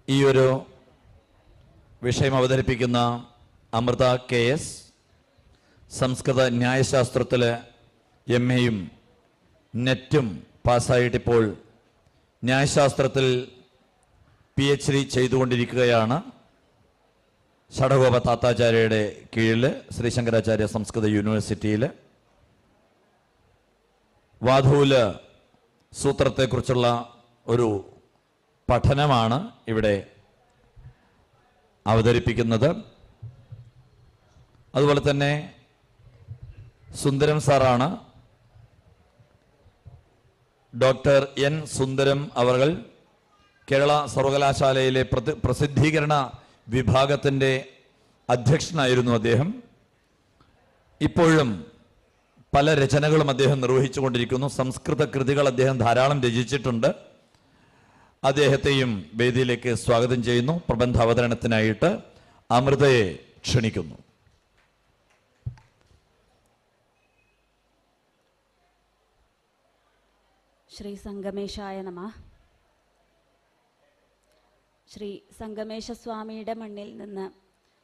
ഈ ഒരു വിഷയം അവതരിപ്പിക്കുന്ന അമൃത KS സംസ്കൃത ന്യായശാസ്ത്രത്തിൽ MAയും നെറ്റും പാസ്സായിട്ടിപ്പോൾ ന്യായശാസ്ത്രത്തിൽ PhD ചെയ്തുകൊണ്ടിരിക്കുകയാണ്. ഷഡഗോപ താത്താചാര്യയുടെ കീഴിൽ ശ്രീ ശങ്കരാചാര്യ സംസ്കൃത യൂണിവേഴ്സിറ്റിയിൽ വാധൂല സൂത്രത്തെക്കുറിച്ചുള്ള ഒരു പഠനമാണ് ഇവിടെ അവതരിപ്പിക്കുന്നത്. അതുപോലെ തന്നെ സുന്ദരം സാറാണ്, ഡോക്ടർ N. സുന്ദരം അവർ കേരള സർവകലാശാലയിലെ പ്രസിദ്ധീകരണ വിഭാഗത്തിൻ്റെ അധ്യക്ഷനായിരുന്നു അദ്ദേഹം. ഇപ്പോഴും പല രചനകളും അദ്ദേഹം നിർവഹിച്ചു കൊണ്ടിരിക്കുന്നു. സംസ്കൃത കൃതികൾ അദ്ദേഹം ധാരാളം രചിച്ചിട്ടുണ്ട്. അദ്ദേഹത്തെയും വേദിയിലേക്ക് സ്വാഗതം ചെയ്യുന്നു. പ്രബന്ധ അവതരണത്തിനായിട്ട് അമൃതയെ ക്ഷണിക്കുന്നു. ശ്രീ സംഗമേശായ നമഃ. ശ്രീ സംഗമേശസ്വാമിയുടെ മണ്ണിൽ നിന്ന്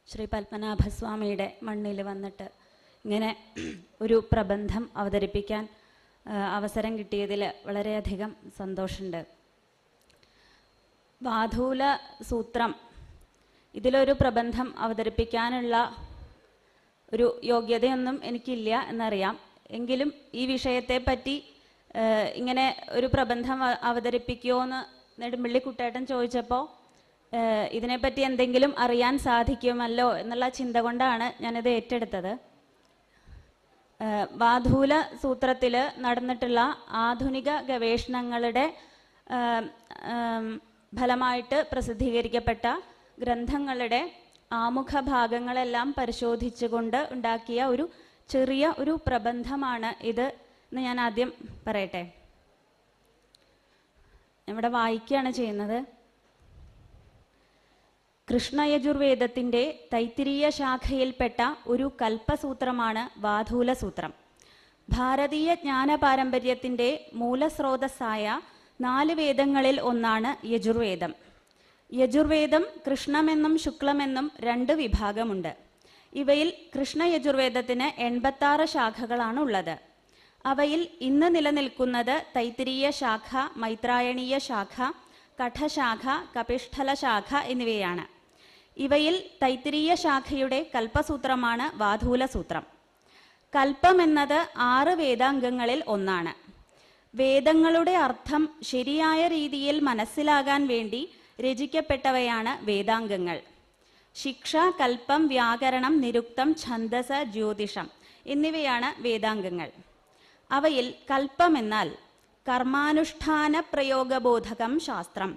ശ്രീ പത്മനാഭസ്വാമിയുടെ മണ്ണിൽ വന്നിട്ട് ഇങ്ങനെ ഒരു പ്രബന്ധം അവതരിപ്പിക്കാൻ അവസരം കിട്ടിയതിൽ വളരെയധികം സന്തോഷമുണ്ട്. വാധൂല സൂത്രം, ഇതിലൊരു പ്രബന്ധം അവതരിപ്പിക്കാനുള്ള ഒരു യോഗ്യതയൊന്നും എനിക്കില്ല എന്നറിയാം. എങ്കിലും ഈ വിഷയത്തെപ്പറ്റി ഇങ്ങനെ ഒരു പ്രബന്ധം അവതരിപ്പിക്കുമോ എന്ന് നെടുമ്പള്ളിക്കുട്ടേട്ടൻ ചോദിച്ചപ്പോൾ ഇതിനെപ്പറ്റി എന്തെങ്കിലും അറിയാൻ സാധിക്കുമല്ലോ എന്നുള്ള ചിന്ത കൊണ്ടാണ് ഞാനിത് ഏറ്റെടുത്തത്. വാധൂല സൂത്രത്തിൽ നടന്നിട്ടുള്ള ആധുനിക ഗവേഷണങ്ങളുടെ ഫലമായിട്ട് പ്രസിദ്ധീകരിക്കപ്പെട്ട ഗ്രന്ഥങ്ങളുടെ ആമുഖ ഭാഗങ്ങളെല്ലാം പരിശോധിച്ചുകൊണ്ട് ഉണ്ടാക്കിയ ഒരു ചെറിയ ഒരു പ്രബന്ധമാണ് ഇത് എന്ന് ഞാൻ ആദ്യം പറയട്ടെ. ഇവിടെ വായിക്കുകയാണ് ചെയ്യുന്നത്. കൃഷ്ണയജുർവേദത്തിൻ്റെ തൈത്തിരീയ ശാഖയിൽപ്പെട്ട ഒരു കൽപ്പസൂത്രമാണ് വാധൂല സൂത്രം. ഭാരതീയ ജ്ഞാനപാരമ്പര്യത്തിൻ്റെ മൂലസ്രോതസ്സായ 4 വേദങ്ങളിൽ ഒന്നാണ് യജുർവേദം. യജുർവേദം കൃഷ്ണമെന്നും ശുക്ലമെന്നും 2 വിഭാഗമുണ്ട്. ഇവയിൽ കൃഷ്ണയജുർവേദത്തിന് 86 ശാഖകളാണ് ഉള്ളത്. അവയിൽ ഇന്ന് നിലനിൽക്കുന്നത് തൈത്തിരീയ ശാഖ, മൈത്രായണീയ ശാഖ, കഠശാഖ, കപിഷ്ഠല ശാഖ എന്നിവയാണ്. ഇവയിൽ തൈത്തിരീയ ശാഖയുടെ കൽപ്പസൂത്രമാണ് വാധൂല സൂത്രം. കൽപ്പം എന്നത് 6 വേദാംഗങ്ങളിൽ ഒന്നാണ്. വേദങ്ങളുടെ അർത്ഥം ശരിയായ രീതിയിൽ മനസ്സിലാകാൻ വേണ്ടി രചിക്കപ്പെട്ടവയാണ് വേദാംഗങ്ങൾ. ശിക്ഷ, കൽപ്പം, വ്യാകരണം, നിരുക്തം, ഛന്ദസ്, ജ്യോതിഷം എന്നിവയാണ് വേദാംഗങ്ങൾ. അവയിൽ കൽപ്പം എന്നാൽ കർമാനുഷ്ഠാന പ്രയോഗബോധകം ശാസ്ത്രം.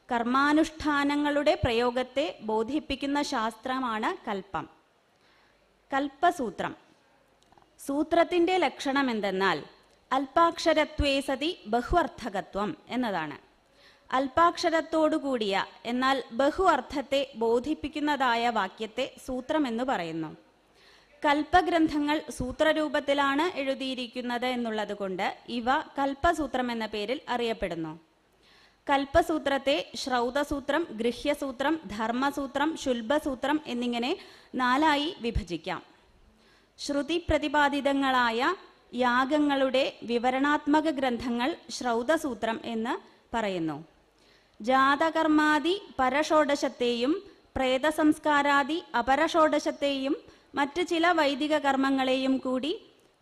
കർമാനുഷ്ഠാനങ്ങളുടെ പ്രയോഗത്തെ ബോധിപ്പിക്കുന്ന ശാസ്ത്രമാണ് കൽപ്പം. കൽപ്പസൂത്രം സൂത്രത്തിൻ്റെ ലക്ഷണം എന്തെന്നാൽ അല്പാക്ഷരത്വേ സതി ബഹു അർത്ഥകത്വം എന്നതാണ്. അല്പാക്ഷരത്തോടുകൂടിയ എന്നാൽ ബഹു അർത്ഥത്തെ ബോധിപ്പിക്കുന്നതായ വാക്യത്തെ സൂത്രം എന്ന് പറയുന്നു. കൽപ്പഗ്രന്ഥങ്ങൾ സൂത്രരൂപത്തിലാണ് എഴുതിയിരിക്കുന്നത് എന്നുള്ളത് കൊണ്ട് ഇവ കൽപ്പസൂത്രം എന്ന പേരിൽ അറിയപ്പെടുന്നു. കൽപ്പസൂത്രത്തെ ശ്രൗതസൂത്രം, ഗൃഹ്യസൂത്രം, ധർമ്മസൂത്രം, ശുൽബസൂത്രം എന്നിങ്ങനെ 4ആയി വിഭജിക്കാം. ശ്രുതി പ്രതിപാദിതങ്ങളായ യാഗങ്ങളുടെ വിവരണാത്മക ഗ്രന്ഥങ്ങൾ ശ്രൗതസൂത്രം എന്ന് പറയുന്നു. ജാതകർമാദി പരഷോഡശത്തെയും പ്രേതസംസ്കാരാദി അപരഷോഡശത്തെയും മറ്റ് ചില വൈദിക കർമ്മങ്ങളെയും കൂടി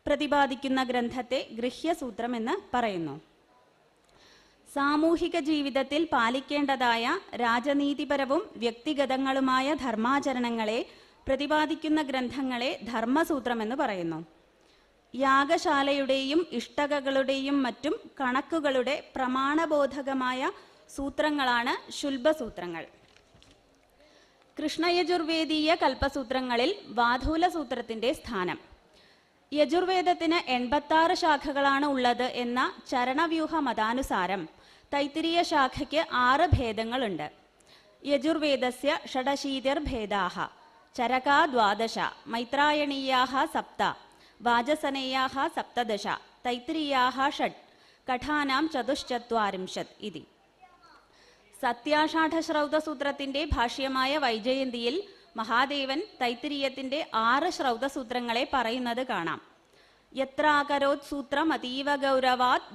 പ്രതിപാദിക്കുന്ന ഗ്രന്ഥത്തെ ഗൃഹ്യസൂത്രം എന്ന് പറയുന്നു. സാമൂഹിക ജീവിതത്തിൽ പാലിക്കേണ്ടതായ രാജനീതിപരവും വ്യക്തിഗതങ്ങളുമായ ധർമാചരണങ്ങളെ പ്രതിപാദിക്കുന്ന ഗ്രന്ഥങ്ങളെ ധർമ്മസൂത്രം എന്ന് പറയുന്നു. യാഗശാലയുടെയും ഇഷ്ടകകളുടെയും മറ്റും കണക്കുകളുടെ പ്രമാണബോധകമായ സൂത്രങ്ങളാണ് ശുൽബസൂത്രങ്ങൾ. കൃഷ്ണയജുർവേദീയ കൽപ്പസൂത്രങ്ങളിൽ വാധൂല സൂത്രത്തിൻ്റെ സ്ഥാനം. യജുർവേദത്തിന് 86 ശാഖകളാണ് ഉള്ളത് എന്ന ചരണവ്യൂഹ മതാനുസാരം തൈത്തിരീയ ശാഖയ്ക്ക് 6 ഭേദങ്ങളുണ്ട്. യജുർവേദസ്യ ഷഡശീതിർഭേദാഃ ചരകാ 12, മൈത്രായണീയാഃ 7, വാജസനേയാഃ 17, തൈത്തിരീയാഃ 6, കഠാനാം 44 ഇതി. സത്യാഷാഢശ്രൗതസൂത്രത്തിന്റെ ഭാഷ്യമായ വൈജയന്തിയിൽ മഹാദേവൻ തൈത്തിരീയത്തിന്റെ 6 ശ്രൗതസൂത്രങ്ങളെ പറയുന്നത് കാണാം. യത്രാകരോത് സൂത്രം അതീവ ഗൗരവാത്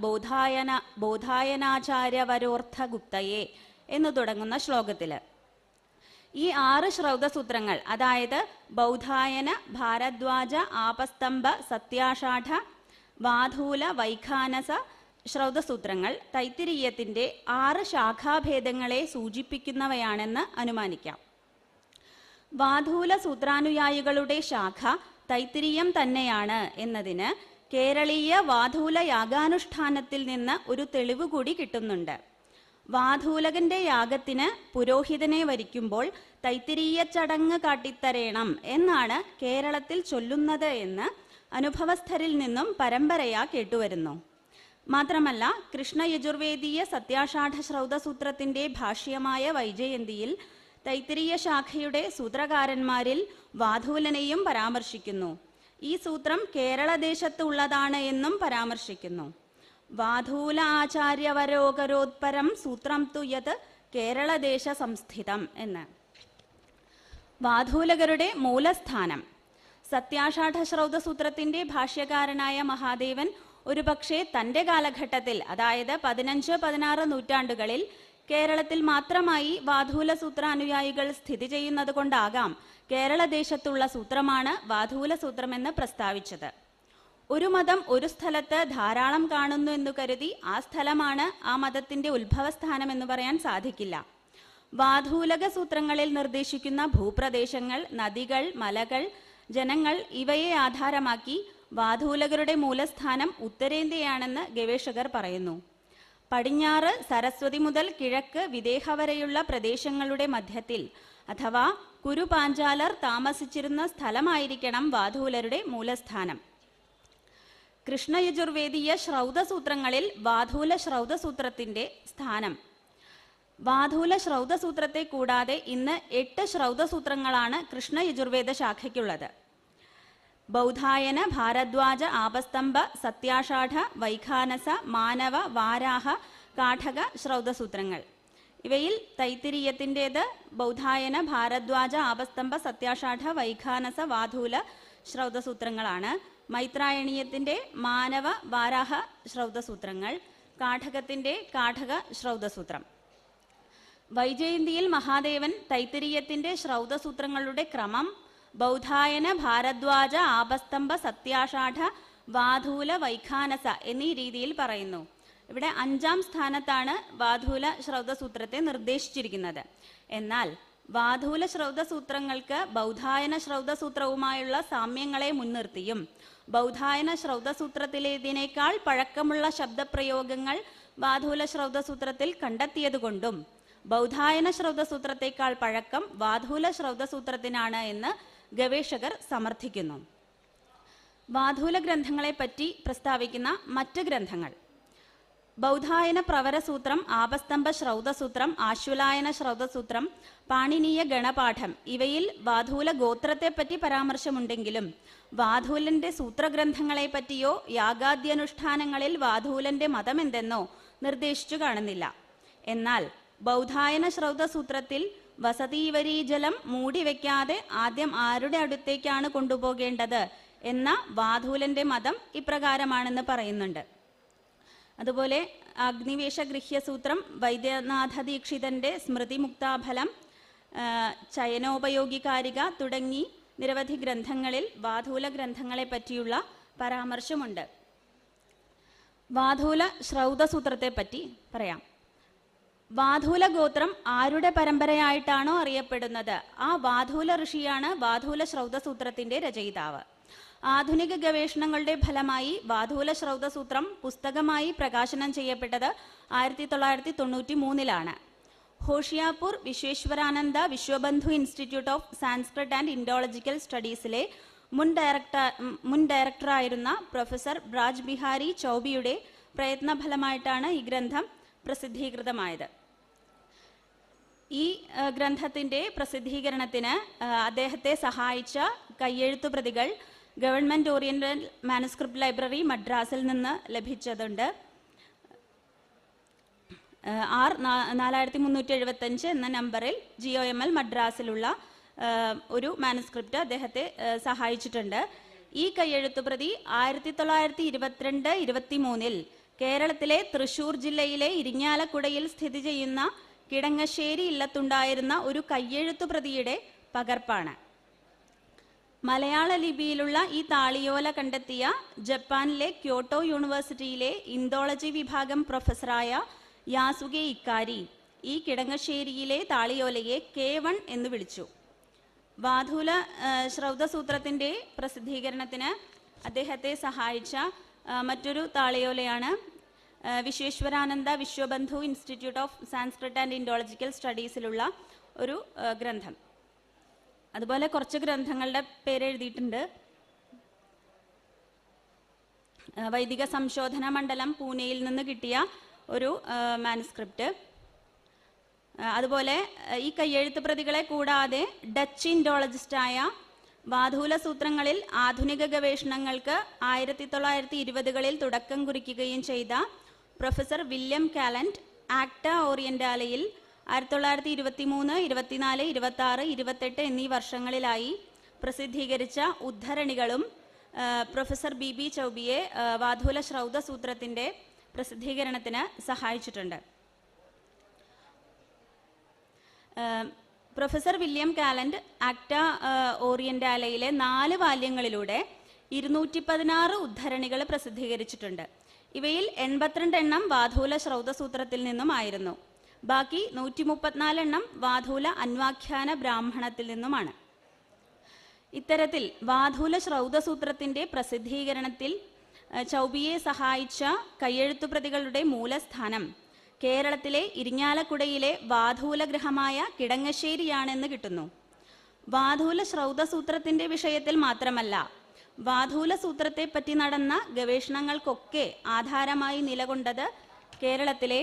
ബോധായനാചാര്യവരോർത്ഥഗുപ്തയെ എന്ന് തുടങ്ങുന്ന ശ്ലോകത്തില് ഈ 6 ശ്രൗതസൂത്രങ്ങൾ, അതായത് ബൗധായന, ഭാരദ്വാജ, ആപസ്തംഭ, സത്യാഷാഢ, വാധൂല, വൈഖാനസ ശ്രൗതസൂത്രങ്ങൾ തൈത്തിരീയത്തിന്റെ 6 ശാഖാഭേദങ്ങളെ സൂചിപ്പിക്കുന്നവയാണെന്ന് അനുമാനിക്കാം. വാധൂല സൂത്രാനുയായികളുടെ ശാഖ തൈത്തിരീയം തന്നെയാണ് എന്നതിന് കേരളീയ വാധൂല യാഗാനുഷ്ഠാനത്തിൽ നിന്ന് ഒരു തെളിവ് കൂടി കിട്ടുന്നുണ്ട്. വാധൂലകന്റെ യാഗത്തിന് പുരോഹിതനെ വരിക്കുമ്പോൾ തൈത്തിരീയ ചടങ്ങ് കാട്ടിത്തരേണം എന്നാണ് കേരളത്തിൽ ചൊല്ലുന്നത് എന്ന് അനുഭവസ്ഥരിൽ നിന്നും പരമ്പരയാ കേട്ടുവരുന്നു. മാത്രമല്ല, കൃഷ്ണയജുർവേദീയ സത്യാഷാഢ ശ്രൗതസൂത്രത്തിന്റെ ഭാഷ്യമായ വൈജയന്തിയിൽ തൈത്തിരീയ ശാഖയുടെ സൂത്രകാരന്മാരിൽ വാധൂലനെയും പരാമർശിക്കുന്നു. ഈ സൂത്രം കേരളദേശത്ത് ഉള്ളതാണ് എന്നും പരാമർശിക്കുന്നു. വാധൂല ആചാര്യവരോകരോത്പരം സൂത്രം തു യത് കേരളദേശ സംസ്ഥിതം എന്ന്. വാധൂലകരുടെ മൂലസ്ഥാനം. സത്യാഷാഢ ശ്രൗതസൂത്രത്തിന്റെ ഭാഷ്യകാരനായ മഹാദേവൻ ഒരുപക്ഷെ തന്റെ കാലഘട്ടത്തിൽ, അതായത് 15-16 നൂറ്റാണ്ടുകളിൽ കേരളത്തിൽ മാത്രമായി വാധൂല സൂത്ര അനുയായികൾ സ്ഥിതി ചെയ്യുന്നത് കൊണ്ടാകാം കേരളദേശത്തുള്ള സൂത്രമാണ് വാധൂല സൂത്രമെന്ന് പ്രസ്താവിച്ചത്. ഒരു മതം ഒരു സ്ഥലത്ത് ധാരാളം കാണുന്നു എന്ന് കരുതി ആ സ്ഥലമാണ് ആ മതത്തിന്റെ ഉത്ഭവസ്ഥാനം എന്ന് പറയാൻ സാധിക്കില്ല. വാധൂലക സൂത്രങ്ങളിൽ നിർദ്ദേശിക്കുന്ന ഭൂപ്രദേശങ്ങൾ, നദികൾ, മലകൾ, ജനങ്ങൾ ഇവയെ ആധാരമാക്കി വാധൂലകരുടെ മൂലസ്ഥാനം ഉത്തരേന്ത്യയാണെന്ന് ഗവേഷകർ പറയുന്നു. പടിഞ്ഞാറ് സരസ്വതി മുതൽ കിഴക്ക് വിദേഹ വരെയുള്ള പ്രദേശങ്ങളുടെ മധ്യത്തിൽ അഥവാ കുരുപാഞ്ചാലർ താമസിച്ചിരുന്ന സ്ഥലമായിരിക്കണം വാധൂലരുടെ മൂലസ്ഥാനം. കൃഷ്ണയജുർവേദീയ ശ്രൗതസൂത്രങ്ങളിൽ വാധൂല ശ്രൗതസൂത്രത്തിന്റെ സ്ഥാനം. വാധൂല ശ്രൗതസൂത്രത്തെ കൂടാതെ ഇന്ന് 8 ശ്രൗതസൂത്രങ്ങളാണ് കൃഷ്ണയജുർവേദ ശാഖയ്ക്കുള്ളത്. ബൗധായന, ഭാരദ്വാജ, ആപസ്തംഭ, സത്യാഷാഢ, വൈഖാനസ, മാനവ, വാരാഹ, കാഠക ശ്രൗതസൂത്രങ്ങൾ. ഇവയിൽ തൈത്തിരീയത്തിൻ്റേത് ബൗധായന, ഭാരദ്വാജ, ആപസ്തംഭ, സത്യാഷാഢ, വൈഖാനസ, വാധൂല ശ്രൗതസൂത്രങ്ങളാണ്. മൈത്രായണീയത്തിന്റെ മാനവ, വാരാഹ ശ്രൗതസൂത്രങ്ങൾ, കാഠകത്തിന്റെ കാഠക ശ്രൗതസൂത്രം. വൈജയന്തിയിൽ മഹാദേവൻ തൈത്തിരീയത്തിന്റെ ശ്രൗതസൂത്രങ്ങളുടെ ക്രമം ബൗധായന, ഭാരദ്വാജ, ആപസ്തംഭ, സത്യാഷാഢ, വാധൂല, വൈഖാനസ എന്നീ രീതിയിൽ പറയുന്നു. ഇവിടെ 5ാം സ്ഥാനത്താണ് വാധൂല ശ്രൗതസൂത്രത്തെ നിർദ്ദേശിച്ചിരിക്കുന്നത്. എന്നാൽ വാധൂല ശ്രൗതസൂത്രങ്ങൾക്ക് ബൗധായന ശ്രൗതസൂത്രവുമായുള്ള സാമ്യങ്ങളെ മുൻനിർത്തിയും ബൗധായന ശ്രൗതസൂത്രത്തിലേതിനേക്കാൾ പഴക്കമുള്ള ശബ്ദപ്രയോഗങ്ങൾ വാധൂല ശ്രൗതസൂത്രത്തിൽ കണ്ടെത്തിയതുകൊണ്ടും ബൗധായന ശ്രൗതസൂത്രത്തെക്കാൾ പഴക്കം വാധൂല ശ്രൗതസൂത്രത്തിനാണ് എന്ന് ഗവേഷകർ സമർത്ഥിക്കുന്നു. വാധൂല ഗ്രന്ഥങ്ങളെപ്പറ്റി പ്രസ്താവിക്കുന്ന മറ്റ് ഗ്രന്ഥങ്ങൾ: ബൗധായന പ്രവരസൂത്രം, ആപസ്തംഭ ശ്രൗതസൂത്രം, ആശ്വലായന ശ്രൗതസൂത്രം, പാണിനീയ ഗണപാഠം ഇവയിൽ വാധൂല ഗോത്രത്തെപ്പറ്റി പരാമർശമുണ്ടെങ്കിലും വാധൂലന്റെ സൂത്രഗ്രന്ഥങ്ങളെ പറ്റിയോ യാഗാദ്യനുഷ്ഠാനങ്ങളിൽ വാധൂലന്റെ മതമെന്തെന്നോ നിർദ്ദേശിച്ചു കാണുന്നില്ല. എന്നാൽ ബൗധായന ശ്രൗതസൂത്രത്തിൽ വസതീവരീജലം മൂടിവെക്കാതെ ആദ്യം ആരുടെ അടുത്തേക്കാണ് കൊണ്ടുപോകേണ്ടത് എന്ന വാധൂലന്റെ മതം ഇപ്രകാരമാണെന്ന് പറയുന്നുണ്ട്. അതുപോലെ അഗ്നിവേശ ഗൃഹ്യസൂത്രം, വൈദ്യനാഥ ദീക്ഷിതന്റെ സ്മൃതി മുക്താഫലം, ചയനോപയോഗികാരിക തുടങ്ങി നിരവധി ഗ്രന്ഥങ്ങളിൽ വാധൂല ഗ്രന്ഥങ്ങളെ പറ്റിയുള്ള പരാമർശമുണ്ട്. വാധൂല ശ്രൗതസൂത്രത്തെ പറ്റി പറയാം. വാധൂല ഗോത്രം ആരുടെ പരമ്പരയായിട്ടാണോ അറിയപ്പെടുന്നത് ആ വാധൂല ഋഷിയാണ് വാധൂല ശ്രൗതസൂത്രത്തിന്റെ രചയിതാവ്. ആധുനിക ഗവേഷണങ്ങളുടെ ഫലമായി വാധൂല ശ്രൗതസൂത്രം പുസ്തകമായി പ്രകാശനം ചെയ്യപ്പെട്ടത് 1993 Hoshiarpur Vishveshvaranand Vishvabandhu institute of Sanskrit and Indological സ്റ്റഡീസിലെ മുൻ ഡയറക്ടറായിരുന്ന പ്രൊഫസർ ബ്രാജ് ബിഹാരി ചൗബിയുടെ പ്രയത്നഫലമായിട്ടാണ് ഈ ഗ്രന്ഥം പ്രസിദ്ധീകൃതമായത്. ഈ ഗ്രന്ഥത്തിന്റെ പ്രസിദ്ധീകരണത്തിന് അദ്ദേഹത്തെ സഹായിച്ച കയ്യെഴുത്തു പ്രതികൾ ഗവൺമെന്റ് ഓറിയന്റൽ മാനുസ്ക്രിപ്റ്റ് ലൈബ്രറി മദ്രാസിൽ നിന്ന് ലഭിച്ചതുണ്ട്. R4375 എന്ന നമ്പറിൽ GOML മദ്രാസിലുള്ള ഒരു മാനുസ്ക്രിപ്റ്റ് അദ്ദേഹത്തെ സഹായിച്ചിട്ടുണ്ട്. ഈ കയ്യെഴുത്തുപ്രതി 1922-23 കേരളത്തിലെ തൃശൂർ ജില്ലയിലെ ഇരിങ്ങാലക്കുടയിൽ സ്ഥിതി ചെയ്യുന്ന കിടങ്ങശ്ശേരി ഇല്ലത്തുണ്ടായിരുന്ന ഒരു കയ്യെഴുത്തുപ്രതിയുടെ പകർപ്പാണ്. മലയാള ലിപിയിലുള്ള ഈ താളിയോല കണ്ടെത്തിയ ജപ്പാനിലെ ക്യോട്ടോ യൂണിവേഴ്സിറ്റിയിലെ ഇന്തോളജി വിഭാഗം പ്രൊഫസറായ യാസുകെ ഇക്കാരി ഈ കിടങ്ങശ്ശേരിയിലെ താളിയോലയെ K1 എന്ന് വിളിച്ചു. വാധൂല ശ്രൗതസൂത്രത്തിൻ്റെ പ്രസിദ്ധീകരണത്തിന് അദ്ദേഹത്തെ സഹായിച്ച മറ്റൊരു താളിയോലയാണ് Vishveshvaranand Vishvabandhu institute of Sanskrit and Indological സ്റ്റഡീസിലുള്ള ഒരു ഗ്രന്ഥം. അതുപോലെ കുറച്ച് ഗ്രന്ഥങ്ങളുടെ പേര് എഴുതിയിട്ടുണ്ട്. വൈദിക സംശോധന മണ്ഡലം പൂനെയിൽ നിന്ന് കിട്ടിയ ഒരു മാനുസ്ക്രിപ്റ്റ്. അതുപോലെ ഈ കയ്യെഴുത്ത് പ്രതികളെ കൂടാതെ ഡച്ച് ഇൻഡോളജിസ്റ്റായ വാധൂല സൂത്രങ്ങളിൽ ആധുനിക ഗവേഷണങ്ങൾക്ക് 1920കളിൽ തുടക്കം കുറിക്കുകയും ചെയ്ത പ്രൊഫസർ വില്യം കാലന്റ് ആക്ട ഓറിയന്റാലയിൽ 1923, 24, 26, 28 എന്നീ വർഷങ്ങളിലായി പ്രസിദ്ധീകരിച്ച ഉദ്ധരണികളും പ്രൊഫസർ BB ചൗബിയെ വാധൂല ശ്രൗതസൂത്രത്തിൻ്റെ പ്രസിദ്ധീകരണത്തിന് സഹായിച്ചിട്ടുണ്ട്. പ്രൊഫസർ വില്യം കാലന്റ് ആക്ട ഓറിയന്റാലയിലെ 4 വാല്യങ്ങളിലൂടെ 216 ഉദ്ധരണികൾ പ്രസിദ്ധീകരിച്ചിട്ടുണ്ട്. ഇവയിൽ 82 എണ്ണം വാധൂല ശ്രൗതസൂത്രത്തിൽ നിന്നുമായിരുന്നു. ബാക്കി 134 എണ്ണം വാധൂല അന്വാഖ്യാന ബ്രാഹ്മണത്തിൽ നിന്നുമാണ്. ഇത്തരത്തിൽ വാധൂല ശ്രൗതസൂത്രത്തിൻ്റെ പ്രസിദ്ധീകരണത്തിൽ ചൗബിയെ സഹായിച്ച കയ്യെഴുത്തുപ്രതികളുടെ മൂലസ്ഥാനം കേരളത്തിലെ ഇരിങ്ങാലക്കുടയിലെ വാധൂല ഗൃഹമായ കിടങ്ങശ്ശേരിയാണെന്ന് കിട്ടുന്നു. വാധൂല ശ്രൗതസൂത്രത്തിൻ്റെ വിഷയത്തിൽ മാത്രമല്ല, വാധൂല സൂത്രത്തെപ്പറ്റി നടന്ന ഗവേഷണങ്ങൾക്കൊക്കെ ആധാരമായി നിലകൊണ്ടത് കേരളത്തിലെ